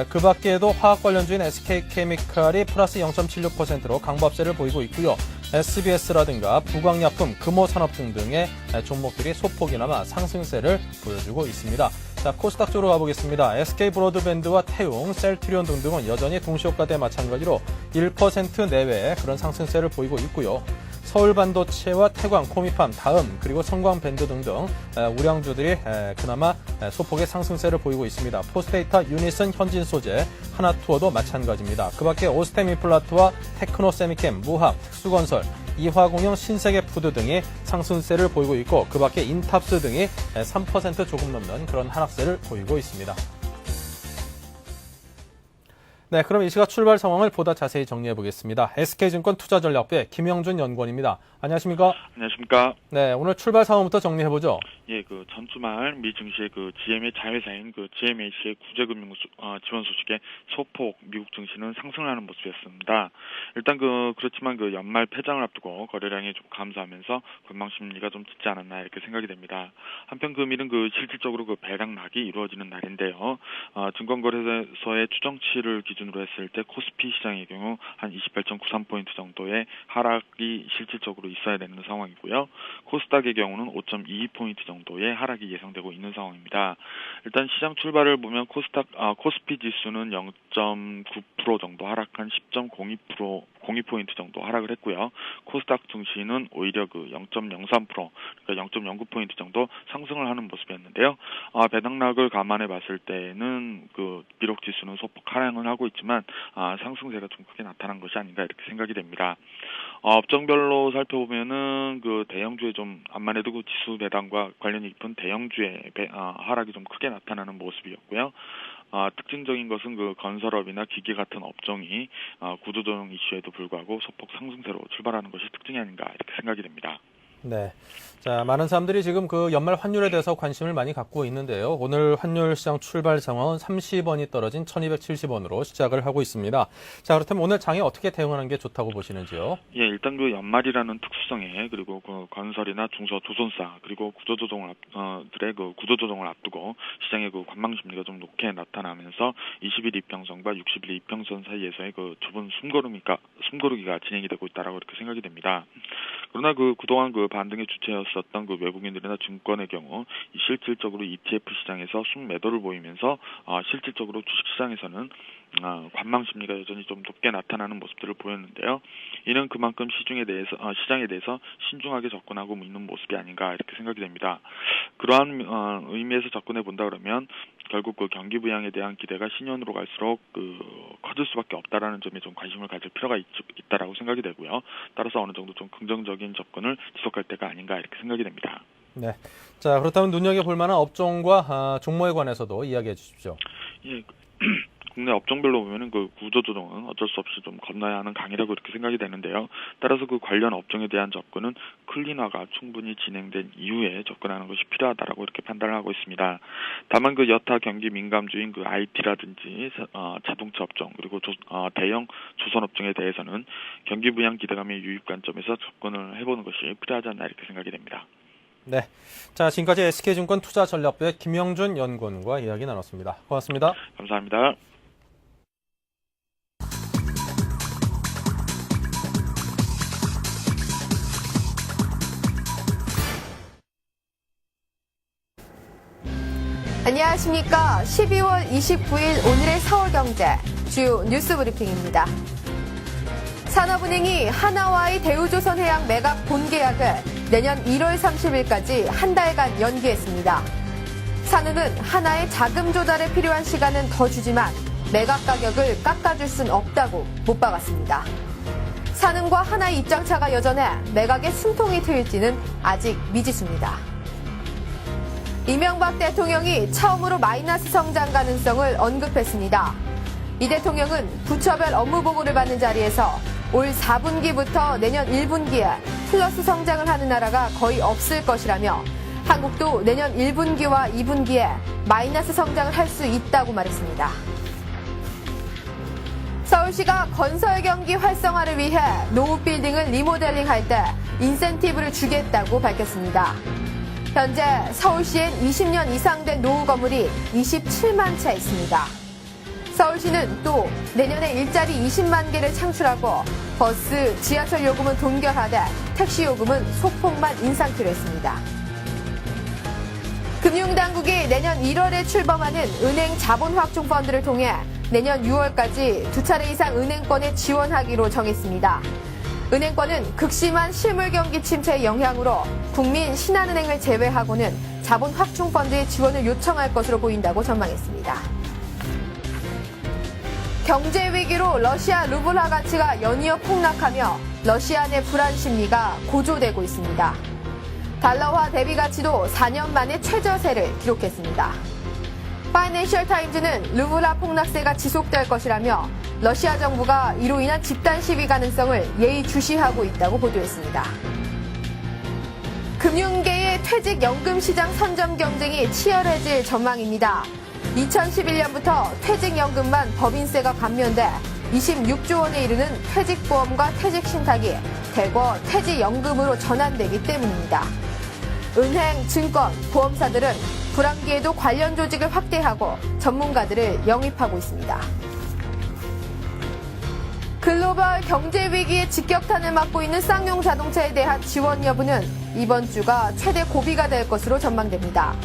그 밖에도 화학 관련주인 SK케미칼이 플러스 0.76%로 강보합세를 보이고 있고요. SBS라든가 부광약품, 금호산업중 등의 종목들이 소폭이나마 상승세를 보여주고 있습니다. 자, 코스닥 쪽으로 가보겠습니다. SK브로드밴드와 태웅, 셀트리온 등등은 여전히 동시효과대 마찬가지로 1% 내외의 그런 상승세를 보이고 있고요. 서울반도체와 태광, 코미팜, 다음, 그리고 성광밴드 등등 우량주들이 그나마 소폭의 상승세를 보이고 있습니다. 포스데이터, 유니슨, 현진소재, 하나투어도 마찬가지입니다. 그 밖에 오스템인플라트와 테크노세미캠, 무학, 특수건설, 이화공영, 신세계푸드 등이 상승세를 보이고 있고, 그 밖에 인탑스 등이 3% 조금 넘는 그런 하락세를 보이고 있습니다. 네, 그럼 이 시각 출발 상황을 보다 자세히 정리해 보겠습니다. SK증권 투자전략부의 김영준 연구원입니다. 안녕하십니까? 안녕하십니까? 네, 오늘 출발 상황부터 정리해 보죠. 예, 전주말 미 증시의 GM의 자회사인 GMAC의 구제금융 지원 소식에 소폭 미국 증시는 상승을 하는 모습이었습니다. 일단 그렇지만 연말 폐장을 앞두고 거래량이 좀 감소하면서 관망 심리가 좀 짙지 않았나 이렇게 생각이 됩니다. 한편 금일은 실질적으로 배당락이 이루어지는 날인데요. 증권거래소의 추정치를 기준으로 했을 때 코스피 시장의 경우 한 28.93포인트 정도의 하락이 실질적으로 있어야 되는 상황이고요. 코스닥의 경우는 5.22포인트 정도의 하락이 예상되고 있는 상황입니다. 일단 시장 출발을 보면 코스피 지수는 0.9% 정도 하락한 10.02포인트 정도 하락을 했고요. 코스닥 증시는 오히려 0.03%, 그러니까 0.09포인트 정도 상승을 하는 모습이었는데요. 배당락을 감안해 봤을 때는 비록 지수는 소폭 하락을 하고 있지만 상승세가 좀 크게 나타난 것이 아닌가 이렇게 생각이 됩니다. 업종별로 살펴보면은 대형주의 좀 암만 해도 지수 배당과 관련이 깊은 대형주의 하락이 좀 크게 나타나는 모습이었고요. 특징적인 것은 건설업이나 기계 같은 업종이 구조조정 이슈에도 불구하고 소폭 상승세로 출발하는 것이 특징이 아닌가 이렇게 생각이 됩니다. 네. 자, 많은 사람들이 지금 연말 환율에 대해서 관심을 많이 갖고 있는데요. 오늘 환율 시장 출발 상황은 30원이 떨어진 1270원으로 시작을 하고 있습니다. 자, 그렇다면 오늘 장에 어떻게 대응하는 게 좋다고 보시는지요? 예, 일단 연말이라는 특수성에 그리고 건설이나 중소조선사 그리고 구조조정을 구조조정을 앞두고 시장의 관망 심리가 좀 높게 나타나면서 20일 이평선과 60일 이평선 사이에서의 좁은 숨고르기가 진행이 되고 있다라고 이렇게 생각이 됩니다. 그러나 그동안 반등의 주체였었던 외국인들이나 증권의 경우 실질적으로 ETF 시장에서 순매도를 보이면서 실질적으로 주식시장에서는 관망 심리가 여전히 좀 높게 나타나는 모습들을 보였는데요. 이는 그만큼 시장에 대해서 신중하게 접근하고 있는 모습이 아닌가 이렇게 생각이 됩니다. 그러한 의미에서 접근해 본다 그러면 결국 경기 부양에 대한 기대가 신년으로 갈수록 커질 수밖에 없다라는 점에 좀 관심을 가질 필요가 있다라고 생각이 되고요. 따라서 어느 정도 좀 긍정적인 접근을 지속할 때가 아닌가 이렇게 생각이 됩니다. 네. 자, 그렇다면 눈여겨볼 만한 업종과 종목에 관해서도 이야기해 주십시오. 예. 국내 업종별로 보면은 구조조정은 어쩔 수 없이 좀 건너야 하는 강이라고 이렇게 생각이 되는데요. 따라서 관련 업종에 대한 접근은 클린화가 충분히 진행된 이후에 접근하는 것이 필요하다라고 이렇게 판단을 하고 있습니다. 다만 여타 경기 민감주인 IT라든지 자동차 업종 그리고 대형 조선 업종에 대해서는 경기 부양 기대감의 유입 관점에서 접근을 해보는 것이 필요하지 않나 이렇게 생각이 됩니다. 네. 자, 지금까지 SK증권 투자전략부의 김영준 연구원과 이야기 나눴습니다. 고맙습니다. 감사합니다. 안녕하십니까. 12월 29일 오늘의 서울경제 주요 뉴스 브리핑입니다. 산업은행이 하나와의 대우조선해양 매각 본계약을 내년 1월 30일까지 한 달간 연기했습니다. 산우는 하나의 자금 조달에 필요한 시간은 더 주지만 매각 가격을 깎아줄 순 없다고 못 박았습니다. 산은과 하나의 입장차가 여전해 매각에 숨통이 트일지는 아직 미지수입니다. 이명박 대통령이 처음으로 마이너스 성장 가능성을 언급했습니다. 이 대통령은 부처별 업무 보고를 받는 자리에서 올 4분기부터 내년 1분기에 플러스 성장을 하는 나라가 거의 없을 것이라며 한국도 내년 1분기와 2분기에 마이너스 성장을 할 수 있다고 말했습니다. 서울시가 건설 경기 활성화를 위해 노후 빌딩을 리모델링할 때 인센티브를 주겠다고 밝혔습니다. 현재 서울시엔 20년 이상 된 노후 건물이 27만 채 있습니다. 서울시는 또 내년에 일자리 20만 개를 창출하고 버스, 지하철 요금은 동결하되 택시 요금은 소폭만 인상키로 했습니다. 금융당국이 내년 1월에 출범하는 은행 자본확충펀드를 통해 내년 6월까지 2차례 이상 은행권에 지원하기로 정했습니다. 은행권은 극심한 실물 경기 침체의 영향으로 국민 신한은행을 제외하고는 자본확충펀드의 지원을 요청할 것으로 보인다고 전망했습니다. 경제 위기로 러시아 루블화 가치가 연이어 폭락하며 러시아 내 불안 심리가 고조되고 있습니다. 달러화 대비 가치도 4년 만에 최저세를 기록했습니다. 파이낸셜 타임즈는 루블화 폭락세가 지속될 것이라며 러시아 정부가 이로 인한 집단 시위 가능성을 예의주시하고 있다고 보도했습니다. 금융계의 퇴직연금 시장 선점 경쟁이 치열해질 전망입니다. 2011년부터 퇴직연금만 법인세가 감면돼 26조 원에 이르는 퇴직보험과 퇴직신탁이 대거 퇴직연금으로 전환되기 때문입니다. 은행, 증권, 보험사들은 불황기에도 관련 조직을 확대하고 전문가들을 영입하고 있습니다. 글로벌 경제 위기의 직격탄을 맞고 있는 쌍용 자동차에 대한 지원 여부는 이번 주가 최대 고비가 될 것으로 전망됩니다.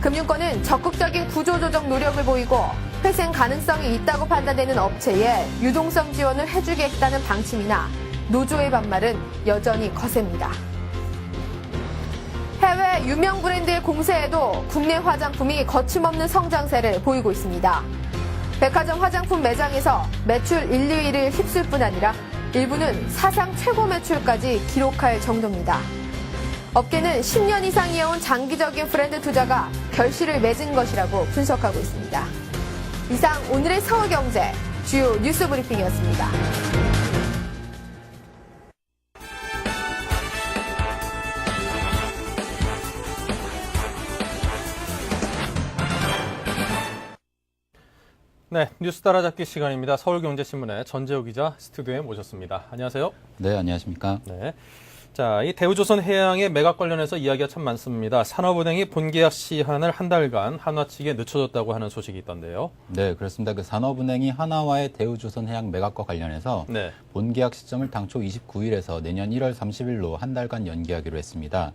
금융권은 적극적인 구조조정 노력을 보이고 회생 가능성이 있다고 판단되는 업체에 유동성 지원을 해주겠다는 방침이나 노조의 반발은 여전히 거셉니다. 해외 유명 브랜드의 공세에도 국내 화장품이 거침없는 성장세를 보이고 있습니다. 백화점 화장품 매장에서 매출 1, 2위를 휩쓸 뿐 아니라 일부는 사상 최고 매출까지 기록할 정도입니다. 업계는 10년 이상 이어온 장기적인 브랜드 투자가 결실을 맺은 것이라고 분석하고 있습니다. 이상 오늘의 서울경제 주요 뉴스 브리핑이었습니다. 네, 뉴스 따라잡기 시간입니다. 서울경제신문의 전재호 기자 스튜디오에 모셨습니다. 안녕하세요. 네, 안녕하십니까. 네. 자, 이 대우조선해양의 매각 관련해서 이야기가 참 많습니다. 산업은행이 본계약 시한을 한 달간 한화 측에 늦춰줬다고 하는 소식이 있던데요. 네, 그렇습니다. 그 산업은행이 한화와의 대우조선해양 매각과 관련해서 네. 본계약 시점을 당초 29일에서 내년 1월 30일로 한 달간 연기하기로 했습니다.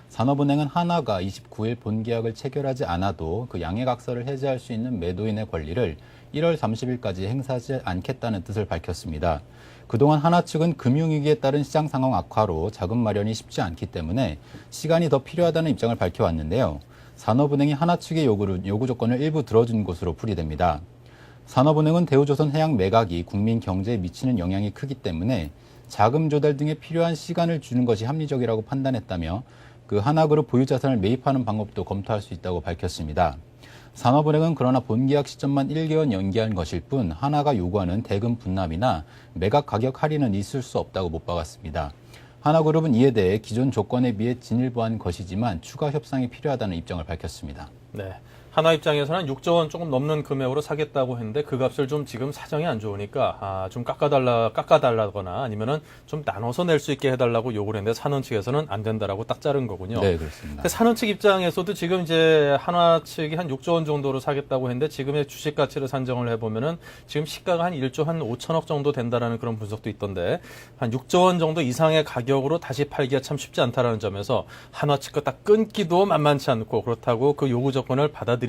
산업은행은 한화가 29일 본계약을 체결하지 않아도 그 양해각서를 해지할 수 있는 매도인의 권리를 1월 30일까지 행사하지 않겠다는 뜻을 밝혔습니다. 그동안 한화 측은 금융위기에 따른 시장 상황 악화로 자금 마련이 쉽지 않기 때문에 시간이 더 필요하다는 입장을 밝혀왔는데요. 산업은행이 한화 측의 요구 조건을 일부 들어준 것으로 풀이됩니다. 산업은행은 대우조선해양 매각이 국민 경제에 미치는 영향이 크기 때문에 자금 조달 등에 필요한 시간을 주는 것이 합리적이라고 판단했다며 그 한화그룹 보유자산을 매입하는 방법도 검토할 수 있다고 밝혔습니다. 산업은행은 그러나 본계약 시점만 1개월 연기한 것일 뿐 한화가 요구하는 대금 분납이나 매각 가격 할인은 있을 수 없다고 못 박았습니다. 한화그룹은 이에 대해 기존 조건에 비해 진일보한 것이지만 추가 협상이 필요하다는 입장을 밝혔습니다. 네. 한화 입장에서는 6조 원 조금 넘는 금액으로 사겠다고 했는데 그 값을 좀 지금 사정이 안 좋으니까 좀 깎아달라거나 아니면은 좀 나눠서 낼 수 있게 해달라고 요구를 했는데 산원 측에서는 안 된다라고 딱 자른 거군요. 네, 그렇습니다. 산원 측 입장에서도 지금 이제 한화 측이 한 6조 원 정도로 사겠다고 했는데 지금의 주식 가치를 산정을 해보면은 지금 시가가 한 1조 한 5천억 정도 된다라는 그런 분석도 있던데 한 6조 원 정도 이상의 가격으로 다시 팔기가 참 쉽지 않다라는 점에서 한화 측과 딱 끊기도 만만치 않고 그렇다고 그 요구 조건을 받아들이자니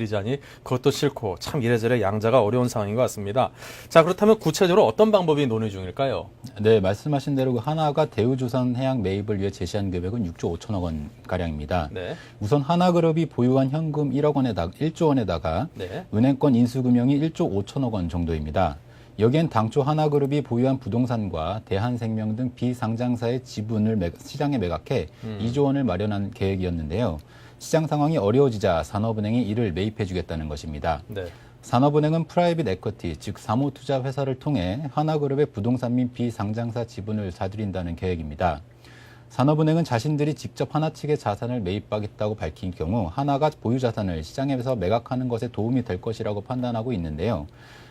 그것도 싫고 참 이래저래 양자가 어려운 상황인 것 같습니다. 자, 그렇다면 구체적으로 어떤 방법이 논의 중일까요? 네, 말씀하신 대로 그 한화가 대우조선해양 매입을 위해 제시한 금액은 6조 5천억 원 가량입니다. 네. 우선 한화그룹이 보유한 현금 1조 원에다가 네. 은행권 인수금융이 1조 5천억 원 정도입니다. 여기엔 당초 하나그룹이 보유한 부동산과 대한생명 등 비상장사의 지분을 시장에 매각해 2조 원을 마련한 계획이었는데요. 시장 상황이 어려워지자 산업은행이 이를 매입해주겠다는 것입니다. 네. 산업은행은 프라이빗 에쿼티, 즉 사모투자 회사를 통해 하나그룹의 부동산 및 비상장사 지분을 사들인다는 계획입니다. 산업은행은 자신들이 직접 하나 측의 자산을 매입하겠다고 밝힌 경우 하나가 보유 자산을 시장에서 매각하는 것에 도움이 될 것이라고 판단하고 있는데요.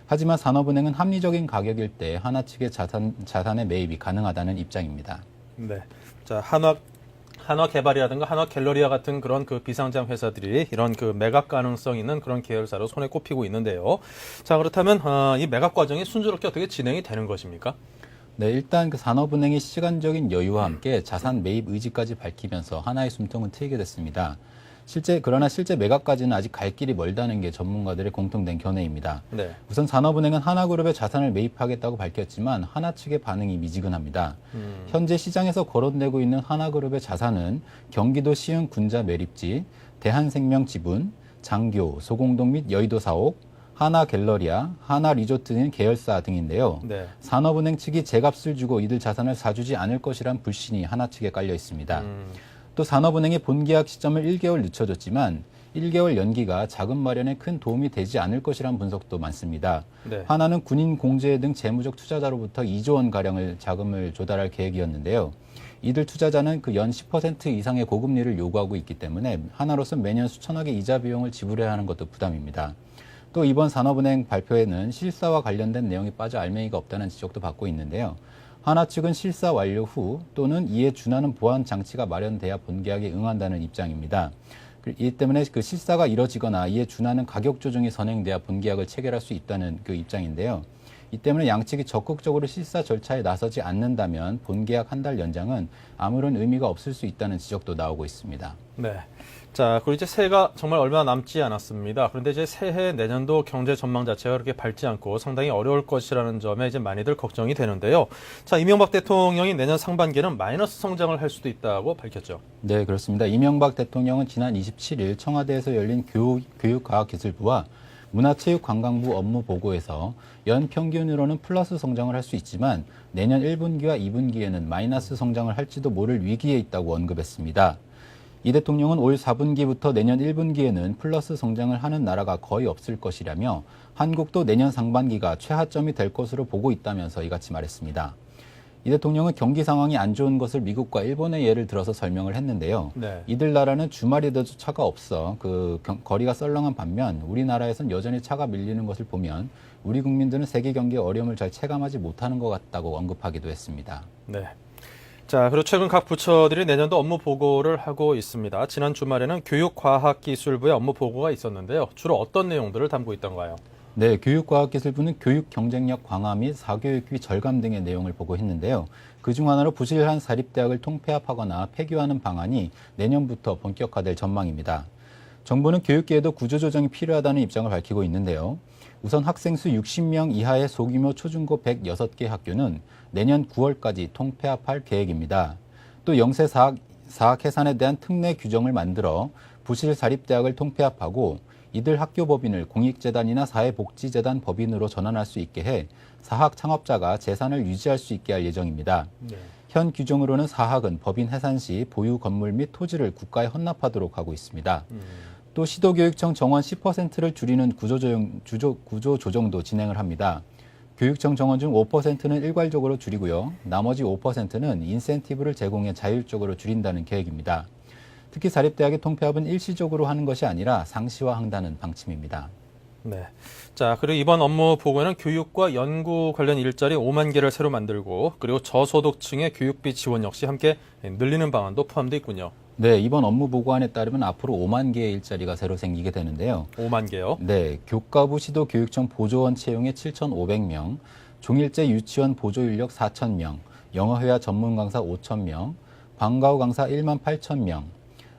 하지만 산업은행은 합리적인 가격일 때 하나 측의 자산의 매입이 가능하다는 입장입니다. 네. 자, 한화개발이라든가 한화갤러리아 같은 그런 그 비상장 회사들이 이런 그 매각 가능성 있는 그런 계열사로 손에 꼽히고 있는데요. 자, 그렇다면 이 매각 과정이 순조롭게 어떻게 진행이 되는 것입니까? 네, 일단 그 산업은행이 시간적인 여유와 함께 자산 매입 의지까지 밝히면서 하나의 숨통은 트이게 됐습니다. 그러나 실제 매각까지는 아직 갈 길이 멀다는 게 전문가들의 공통된 견해입니다. 네. 우선 산업은행은 하나그룹의 자산을 매입하겠다고 밝혔지만 하나 측의 반응이 미지근합니다. 현재 시장에서 거론되고 있는 하나그룹의 자산은 경기도 시흥 군자 매립지, 대한생명 지분, 장교, 소공동 및 여의도 사옥, 하나갤러리아, 하나리조트 등 계열사 등인데요. 네. 산업은행 측이 제값을 주고 이들 자산을 사주지 않을 것이란 불신이 하나 측에 깔려 있습니다. 또 산업은행이 본계약 시점을 1개월 늦춰줬지만 1개월 연기가 자금 마련에 큰 도움이 되지 않을 것이란 분석도 많습니다. 네. 하나는 군인 공제 등 재무적 투자자로부터 2조 원가량을 자금을 조달할 계획이었는데요. 이들 투자자는 그 연 10% 이상의 고금리를 요구하고 있기 때문에 하나로서 매년 수천억의 이자 비용을 지불해야 하는 것도 부담입니다. 또 이번 산업은행 발표에는 실사와 관련된 내용이 빠져 알맹이가 없다는 지적도 받고 있는데요. 하나 측은 실사 완료 후 또는 이에 준하는 보안 장치가 마련돼야 본계약에 응한다는 입장입니다. 이 때문에 그 실사가 이뤄지거나 이에 준하는 가격 조정이 선행돼야 본계약을 체결할 수 있다는 그 입장인데요. 이 때문에 양측이 적극적으로 실사 절차에 나서지 않는다면 본계약 한 달 연장은 아무런 의미가 없을 수 있다는 지적도 나오고 있습니다. 네. 자, 그리고 이제 새해가 정말 얼마 남지 않았습니다. 그런데 이제 새해 내년도 경제 전망 자체가 그렇게 밝지 않고 상당히 어려울 것이라는 점에 이제 많이들 걱정이 되는데요. 자, 이명박 대통령이 내년 상반기에는 마이너스 성장을 할 수도 있다고 밝혔죠. 네, 그렇습니다. 이명박 대통령은 지난 27일 청와대에서 열린 교육과학기술부와 문화체육관광부 업무 보고에서 연 평균으로는 플러스 성장을 할 수 있지만 내년 1분기와 2분기에는 마이너스 성장을 할지도 모를 위기에 있다고 언급했습니다. 이 대통령은 올 4분기부터 내년 1분기에는 플러스 성장을 하는 나라가 거의 없을 것이라며 한국도 내년 상반기가 최하점이 될 것으로 보고 있다면서 이같이 말했습니다. 이 대통령은 경기 상황이 안 좋은 것을 미국과 일본의 예를 들어서 설명을 했는데요. 네. 이들 나라는 주말이 돼도 차가 없어 거리가 썰렁한 반면 우리나라에선 여전히 차가 밀리는 것을 보면 우리 국민들은 세계 경기의 어려움을 잘 체감하지 못하는 것 같다고 언급하기도 했습니다. 네. 자, 그리고 최근 각 부처들이 내년도 업무 보고를 하고 있습니다. 지난 주말에는 교육과학기술부의 업무 보고가 있었는데요. 주로 어떤 내용들을 담고 있던가요? 네, 교육과학기술부는 교육 경쟁력 강화 및 사교육비 절감 등의 내용을 보고했는데요. 그중 하나로 부실한 사립대학을 통폐합하거나 폐교하는 방안이 내년부터 본격화될 전망입니다. 정부는 교육계에도 구조조정이 필요하다는 입장을 밝히고 있는데요. 우선 학생 수 60명 이하의 소규모 초중고 106개 학교는 내년 9월까지 통폐합할 계획입니다. 또 영세 사학 해산에 대한 특례 규정을 만들어 부실 사립대학을 통폐합하고 이들 학교 법인을 공익재단이나 사회복지재단 법인으로 전환할 수 있게 해 사학 창업자가 재산을 유지할 수 있게 할 예정입니다. 네. 현 규정으로는 사학은 법인 해산 시 보유 건물 및 토지를 국가에 헌납하도록 하고 있습니다. 또 시도교육청 정원 10%를 줄이는 구조조정도 진행을 합니다. 교육청 정원 중 5%는 일괄적으로 줄이고요. 나머지 5%는 인센티브를 제공해 자율적으로 줄인다는 계획입니다. 특히 사립대학의 통폐합은 일시적으로 하는 것이 아니라 상시화한다는 방침입니다. 네. 자, 그리고 이번 업무 보고에는 교육과 연구 관련 일자리 5만 개를 새로 만들고 그리고 저소득층의 교육비 지원 역시 함께 늘리는 방안도 포함되어 있군요. 네, 이번 업무 보고안에 따르면 앞으로 5만 개의 일자리가 새로 생기게 되는데요. 5만 개요? 네, 교과부 시도교육청 보조원 채용에 7,500명, 종일제 유치원 보조 인력 4,000명, 영어회화 전문 강사 5,000명, 방과후 강사 1만 8,000명,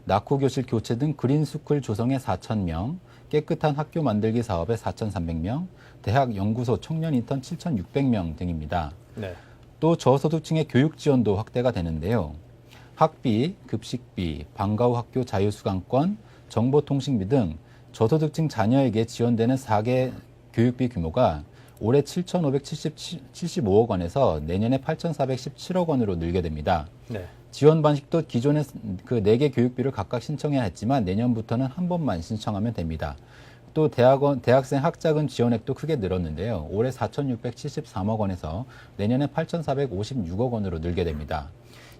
낙후교실 교체 등 그린스쿨 조성에 4,000명, 깨끗한 학교 만들기 사업에 4,300명, 대학 연구소 청년 인턴 7,600명 등입니다. 네. 또 저소득층의 교육 지원도 확대가 되는데요. 학비, 급식비, 방과후 학교 자유수강권, 정보통신비 등 저소득층 자녀에게 지원되는 4개 교육비 규모가 올해 7,575억 원에서 내년에 8,417억 원으로 늘게 됩니다. 네. 지원 방식도 기존에 그 4개 교육비를 각각 신청해야 했지만 내년부터는 한 번만 신청하면 됩니다. 또 대학생 학자금 지원액도 크게 늘었는데요. 올해 4,673억 원에서 내년에 8,456억 원으로 늘게 됩니다.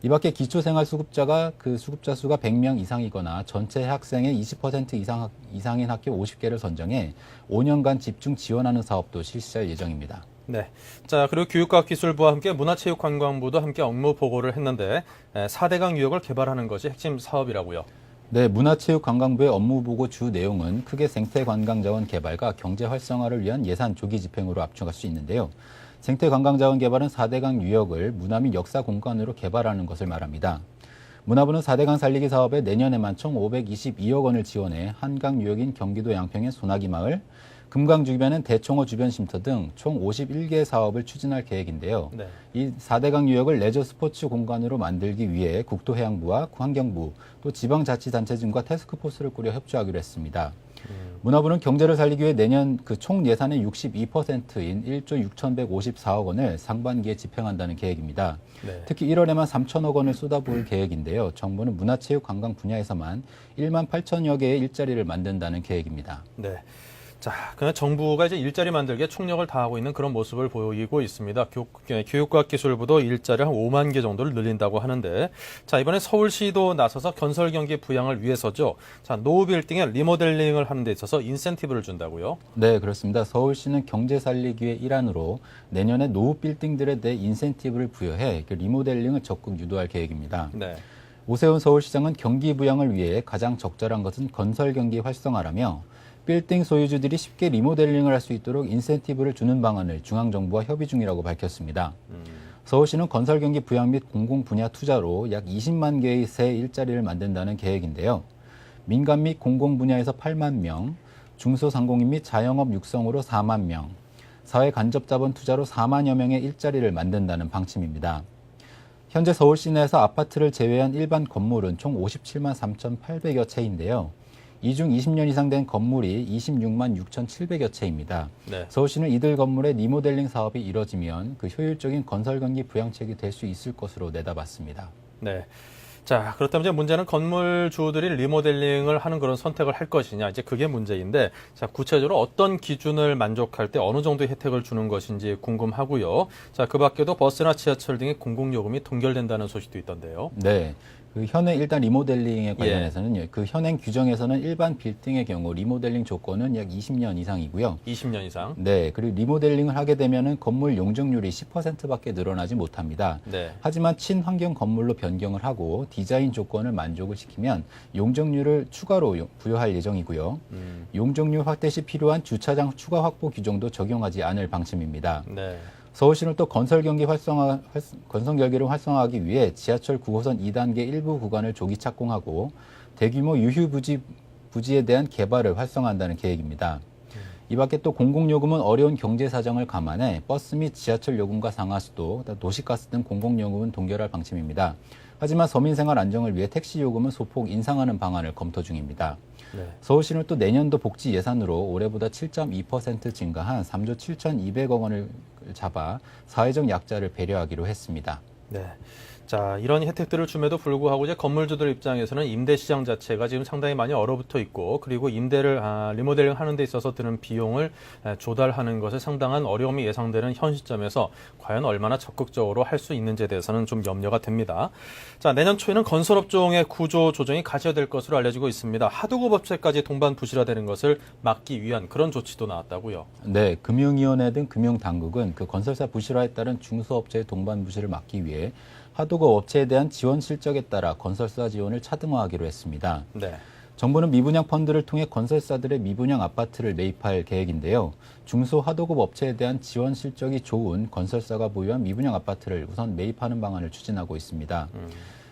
이 밖에 기초생활수급자가 그 수급자 수가 100명 이상이거나 전체 학생의 20% 이상인 학교 50개를 선정해 5년간 집중 지원하는 사업도 실시할 예정입니다. 네. 자, 그리고 교육과학기술부와 함께 문화체육관광부도 함께 업무 보고를 했는데 4대강 유역을 개발하는 것이 핵심 사업이라고요. 네, 문화체육관광부의 업무 보고 주 내용은 크게 생태관광자원 개발과 경제 활성화를 위한 예산 조기 집행으로 압축할 수 있는데요. 생태관광자원 개발은 4대강 유역을 문화 및 역사 공간으로 개발하는 것을 말합니다. 문화부는 4대강 살리기 사업에 내년에만 총 522억 원을 지원해 한강 유역인 경기도 양평의 소나기 마을, 금강 주변엔 대청호 주변 쉼터 등 총 51개 사업을 추진할 계획인데요. 네. 이 4대강 유역을 레저 스포츠 공간으로 만들기 위해 국토해양부와 환경부, 또 지방자치단체 등과 태스크포스를 꾸려 협조하기로 했습니다. 문화부는 경제를 살리기 위해 내년 그 총 예산의 62%인 1조 6,154억 원을 상반기에 집행한다는 계획입니다. 네. 특히 1월에만 3천억 원을 쏟아부을 계획인데요. 정부는 문화체육관광 분야에서만 1만 8천여 개의 일자리를 만든다는 계획입니다. 네. 자, 그냥 정부가 이제 일자리 만들기에 총력을 다하고 있는 그런 모습을 보이고 있습니다. 교육과학기술부도 일자리 한 5만 개 정도를 늘린다고 하는데, 자, 이번에 서울시도 나서서 건설 경기 부양을 위해서죠. 자, 노후 빌딩의 리모델링을 하는 데 있어서 인센티브를 준다고요? 네, 그렇습니다. 서울시는 경제 살리기의 일환으로 내년에 노후 빌딩들에 대해 인센티브를 부여해 리모델링을 적극 유도할 계획입니다. 네. 오세훈 서울시장은 경기 부양을 위해 가장 적절한 것은 건설 경기 활성화라며 빌딩 소유주들이 쉽게 리모델링을 할 수 있도록 인센티브를 주는 방안을 중앙정부와 협의 중이라고 밝혔습니다. 서울시는 건설 경기 부양 및 공공 분야 투자로 약 20만 개의 새 일자리를 만든다는 계획인데요. 민간 및 공공 분야에서 8만 명, 중소상공인 및 자영업 육성으로 4만 명, 사회 간접 자본 투자로 4만여 명의 일자리를 만든다는 방침입니다. 현재 서울 시내에서 아파트를 제외한 일반 건물은 총 57만 3,800여 채인데요. 이 중 20년 이상 된 건물이 26만 6,700여 채입니다. 네. 서울시는 이들 건물의 리모델링 사업이 이뤄지면 그 효율적인 건설 경기 부양책이 될 수 있을 것으로 내다봤습니다. 네. 자, 그렇다면 이제 문제는 건물주들이 리모델링을 하는 그런 선택을 할 것이냐, 이제 그게 문제인데, 자, 구체적으로 어떤 기준을 만족할 때 어느 정도의 혜택을 주는 것인지 궁금하고요. 자, 그 밖에도 버스나 지하철 등의 공공요금이 동결된다는 소식도 있던데요. 네. 그 현행 일단 리모델링에 관련해서는요. 그 현행 규정에서는 일반 빌딩의 경우 리모델링 조건은 약 20년 이상이고요. 20년 이상. 네. 그리고 리모델링을 하게 되면은 건물 용적률이 10%밖에 늘어나지 못합니다. 네. 하지만 친환경 건물로 변경을 하고 디자인 조건을 만족을 시키면 용적률을 추가로 부여할 예정이고요. 용적률 확대 시 필요한 주차장 추가 확보 규정도 적용하지 않을 방침입니다. 네. 서울시는 또 건설 경기를 활성화하기 위해 지하철 9호선 2단계 일부 구간을 조기 착공하고 대규모 유휴 부지에 대한 개발을 활성화한다는 계획입니다. 이 밖에 또 공공요금은 어려운 경제 사정을 감안해 버스 및 지하철 요금과 상하수도, 도시가스 등 공공요금은 동결할 방침입니다. 하지만 서민생활 안정을 위해 택시 요금은 소폭 인상하는 방안을 검토 중입니다. 네. 서울시는 또 내년도 복지 예산으로 올해보다 7.2% 증가한 3조 7,200억 원을 잡아 사회적 약자를 배려하기로 했습니다. 네. 자, 이런 혜택들을 줌에도 불구하고 이제 건물주들 입장에서는 임대 시장 자체가 지금 상당히 많이 얼어붙어 있고, 그리고 임대를 리모델링 하는 데 있어서 드는 비용을 조달하는 것에 상당한 어려움이 예상되는 현 시점에서 과연 얼마나 적극적으로 할 수 있는지에 대해서는 좀 염려가 됩니다. 자, 내년 초에는 건설업종의 구조 조정이 가셔야될 것으로 알려지고 있습니다. 하도급 업체까지 동반 부실화되는 것을 막기 위한 그런 조치도 나왔다고요. 네, 금융위원회 등 금융당국은 그 건설사 부실화에 따른 중소업체의 동반 부실을 막기 위해 하도급 업체에 대한 지원 실적에 따라 건설사 지원을 차등화하기로 했습니다. 네. 정부는 미분양 펀드를 통해 건설사들의 미분양 아파트를 매입할 계획인데요. 중소 하도급 업체에 대한 지원 실적이 좋은 건설사가 보유한 미분양 아파트를 우선 매입하는 방안을 추진하고 있습니다.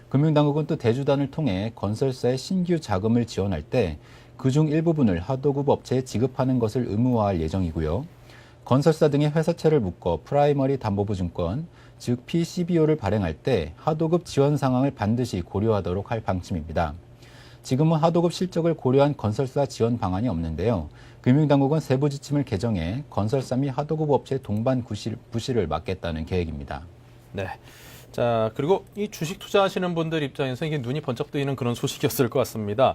금융당국은 또 대주단을 통해 건설사의 신규 자금을 지원할 때 그중 일부분을 하도급 업체에 지급하는 것을 의무화할 예정이고요. 건설사 등의 회사채를 묶어 프라이머리 담보부증권, 즉 PCBO를 발행할 때 하도급 지원 상황을 반드시 고려하도록 할 방침입니다. 지금은 하도급 실적을 고려한 건설사 지원 방안이 없는데요. 금융당국은 세부 지침을 개정해 건설사 및 하도급 업체의 동반 부실을 막겠다는 계획입니다. 네. 자, 그리고 이 주식 투자하시는 분들 입장에서 이게 눈이 번쩍 뜨이는 그런 소식이었을 것 같습니다.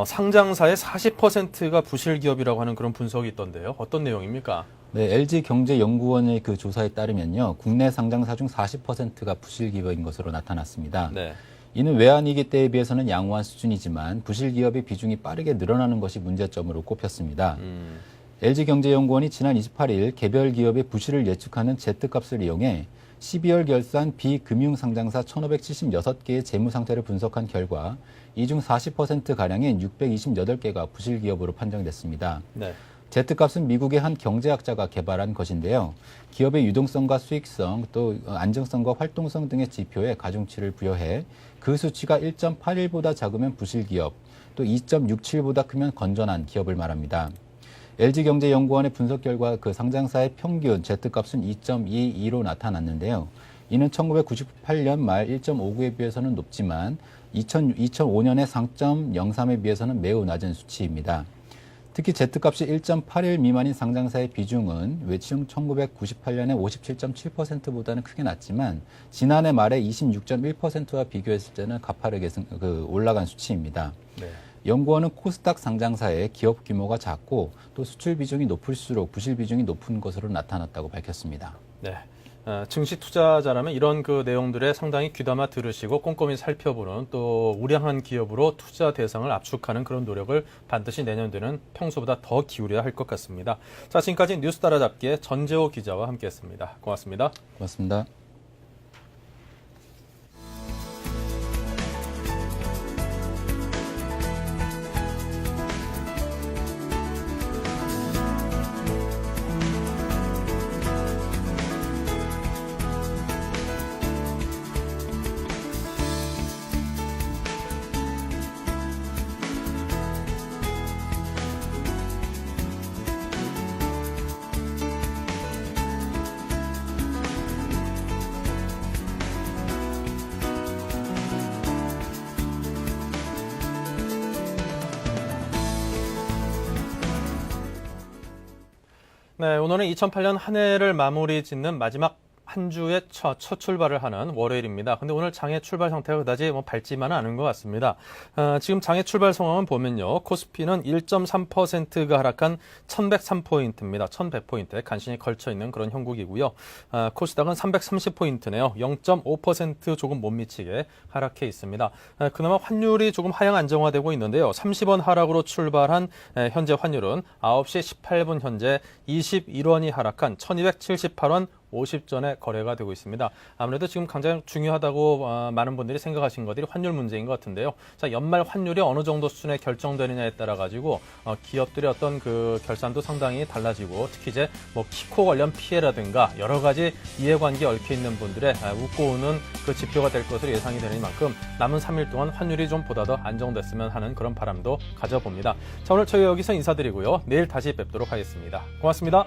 상장사의 40%가 부실 기업이라고 하는 그런 분석이 있던데요. 어떤 내용입니까? 네, LG경제연구원의 그 조사에 따르면요, 국내 상장사 중 40%가 부실 기업인 것으로 나타났습니다. 네. 이는 외환위기 때에 비해서는 양호한 수준이지만 부실 기업의 비중이 빠르게 늘어나는 것이 문제점으로 꼽혔습니다. LG경제연구원이 지난 28일 개별 기업의 부실을 예측하는 Z값을 이용해 12월 결산 비금융상장사 1,576개의 재무 상태를 분석한 결과 이 중 40%가량인 628개가 부실 기업으로 판정됐습니다. 네. Z값은 미국의 한 경제학자가 개발한 것인데요. 기업의 유동성과 수익성, 또 안정성과 활동성 등의 지표에 가중치를 부여해 그 수치가 1.81보다 작으면 부실 기업, 또 2.67보다 크면 건전한 기업을 말합니다. LG경제연구원의 분석 결과 그 상장사의 평균 Z값은 2.22로 나타났는데요. 이는 1998년 말 1.59에 비해서는 높지만 2005년의 3.03에 비해서는 매우 낮은 수치입니다. 특히 Z값이 1.81 미만인 상장사의 비중은 외층 1998년의 57.7%보다는 크게 낮지만 지난해 말에 26.1%와 비교했을 때는 가파르게 올라간 수치입니다. 네. 연구원은 코스닥 상장사의 기업 규모가 작고 또 수출 비중이 높을수록 부실 비중이 높은 것으로 나타났다고 밝혔습니다. 네. 증시 투자자라면 이런 그 내용들에 상당히 귀담아 들으시고 꼼꼼히 살펴보는 또 우량한 기업으로 투자 대상을 압축하는 그런 노력을 반드시 내년도에는 평소보다 더 기울여야 할 것 같습니다. 자, 지금까지 뉴스 따라잡기의 전재호 기자와 함께했습니다. 고맙습니다. 고맙습니다. 네, 오늘은 2008년 한 해를 마무리 짓는 마지막 한 주의 첫 출발을 하는 월요일입니다. 근데 오늘 장의 출발 상태가 그다지 밝지만은 않은 것 같습니다. 지금 장의 출발 상황은 보면요. 코스피는 1.3%가 하락한 1103포인트입니다. 1100포인트에 간신히 걸쳐있는 그런 형국이고요. 코스닥은 330포인트네요. 0.5% 조금 못 미치게 하락해 있습니다. 그나마 환율이 조금 하향 안정화되고 있는데요. 30원 하락으로 출발한 현재 환율은 9시 18분 현재 21원이 하락한 1278원 50전에 거래가 되고 있습니다. 아무래도 지금 가장 중요하다고 많은 분들이 생각하신 것들이 환율 문제인 것 같은데요. 자, 연말 환율이 어느 정도 수준에 결정되느냐에 따라 가지고 기업들의 어떤 그 결산도 상당히 달라지고 특히 이제 키코 관련 피해라든가 여러 가지 이해관계 얽혀 있는 분들의 웃고 우는 그 지표가 될 것으로 예상이 되는 만큼 남은 3일 동안 환율이 좀 보다 더 안정됐으면 하는 그런 바람도 가져봅니다. 자, 오늘 저희 여기서 인사드리고요. 내일 다시 뵙도록 하겠습니다. 고맙습니다.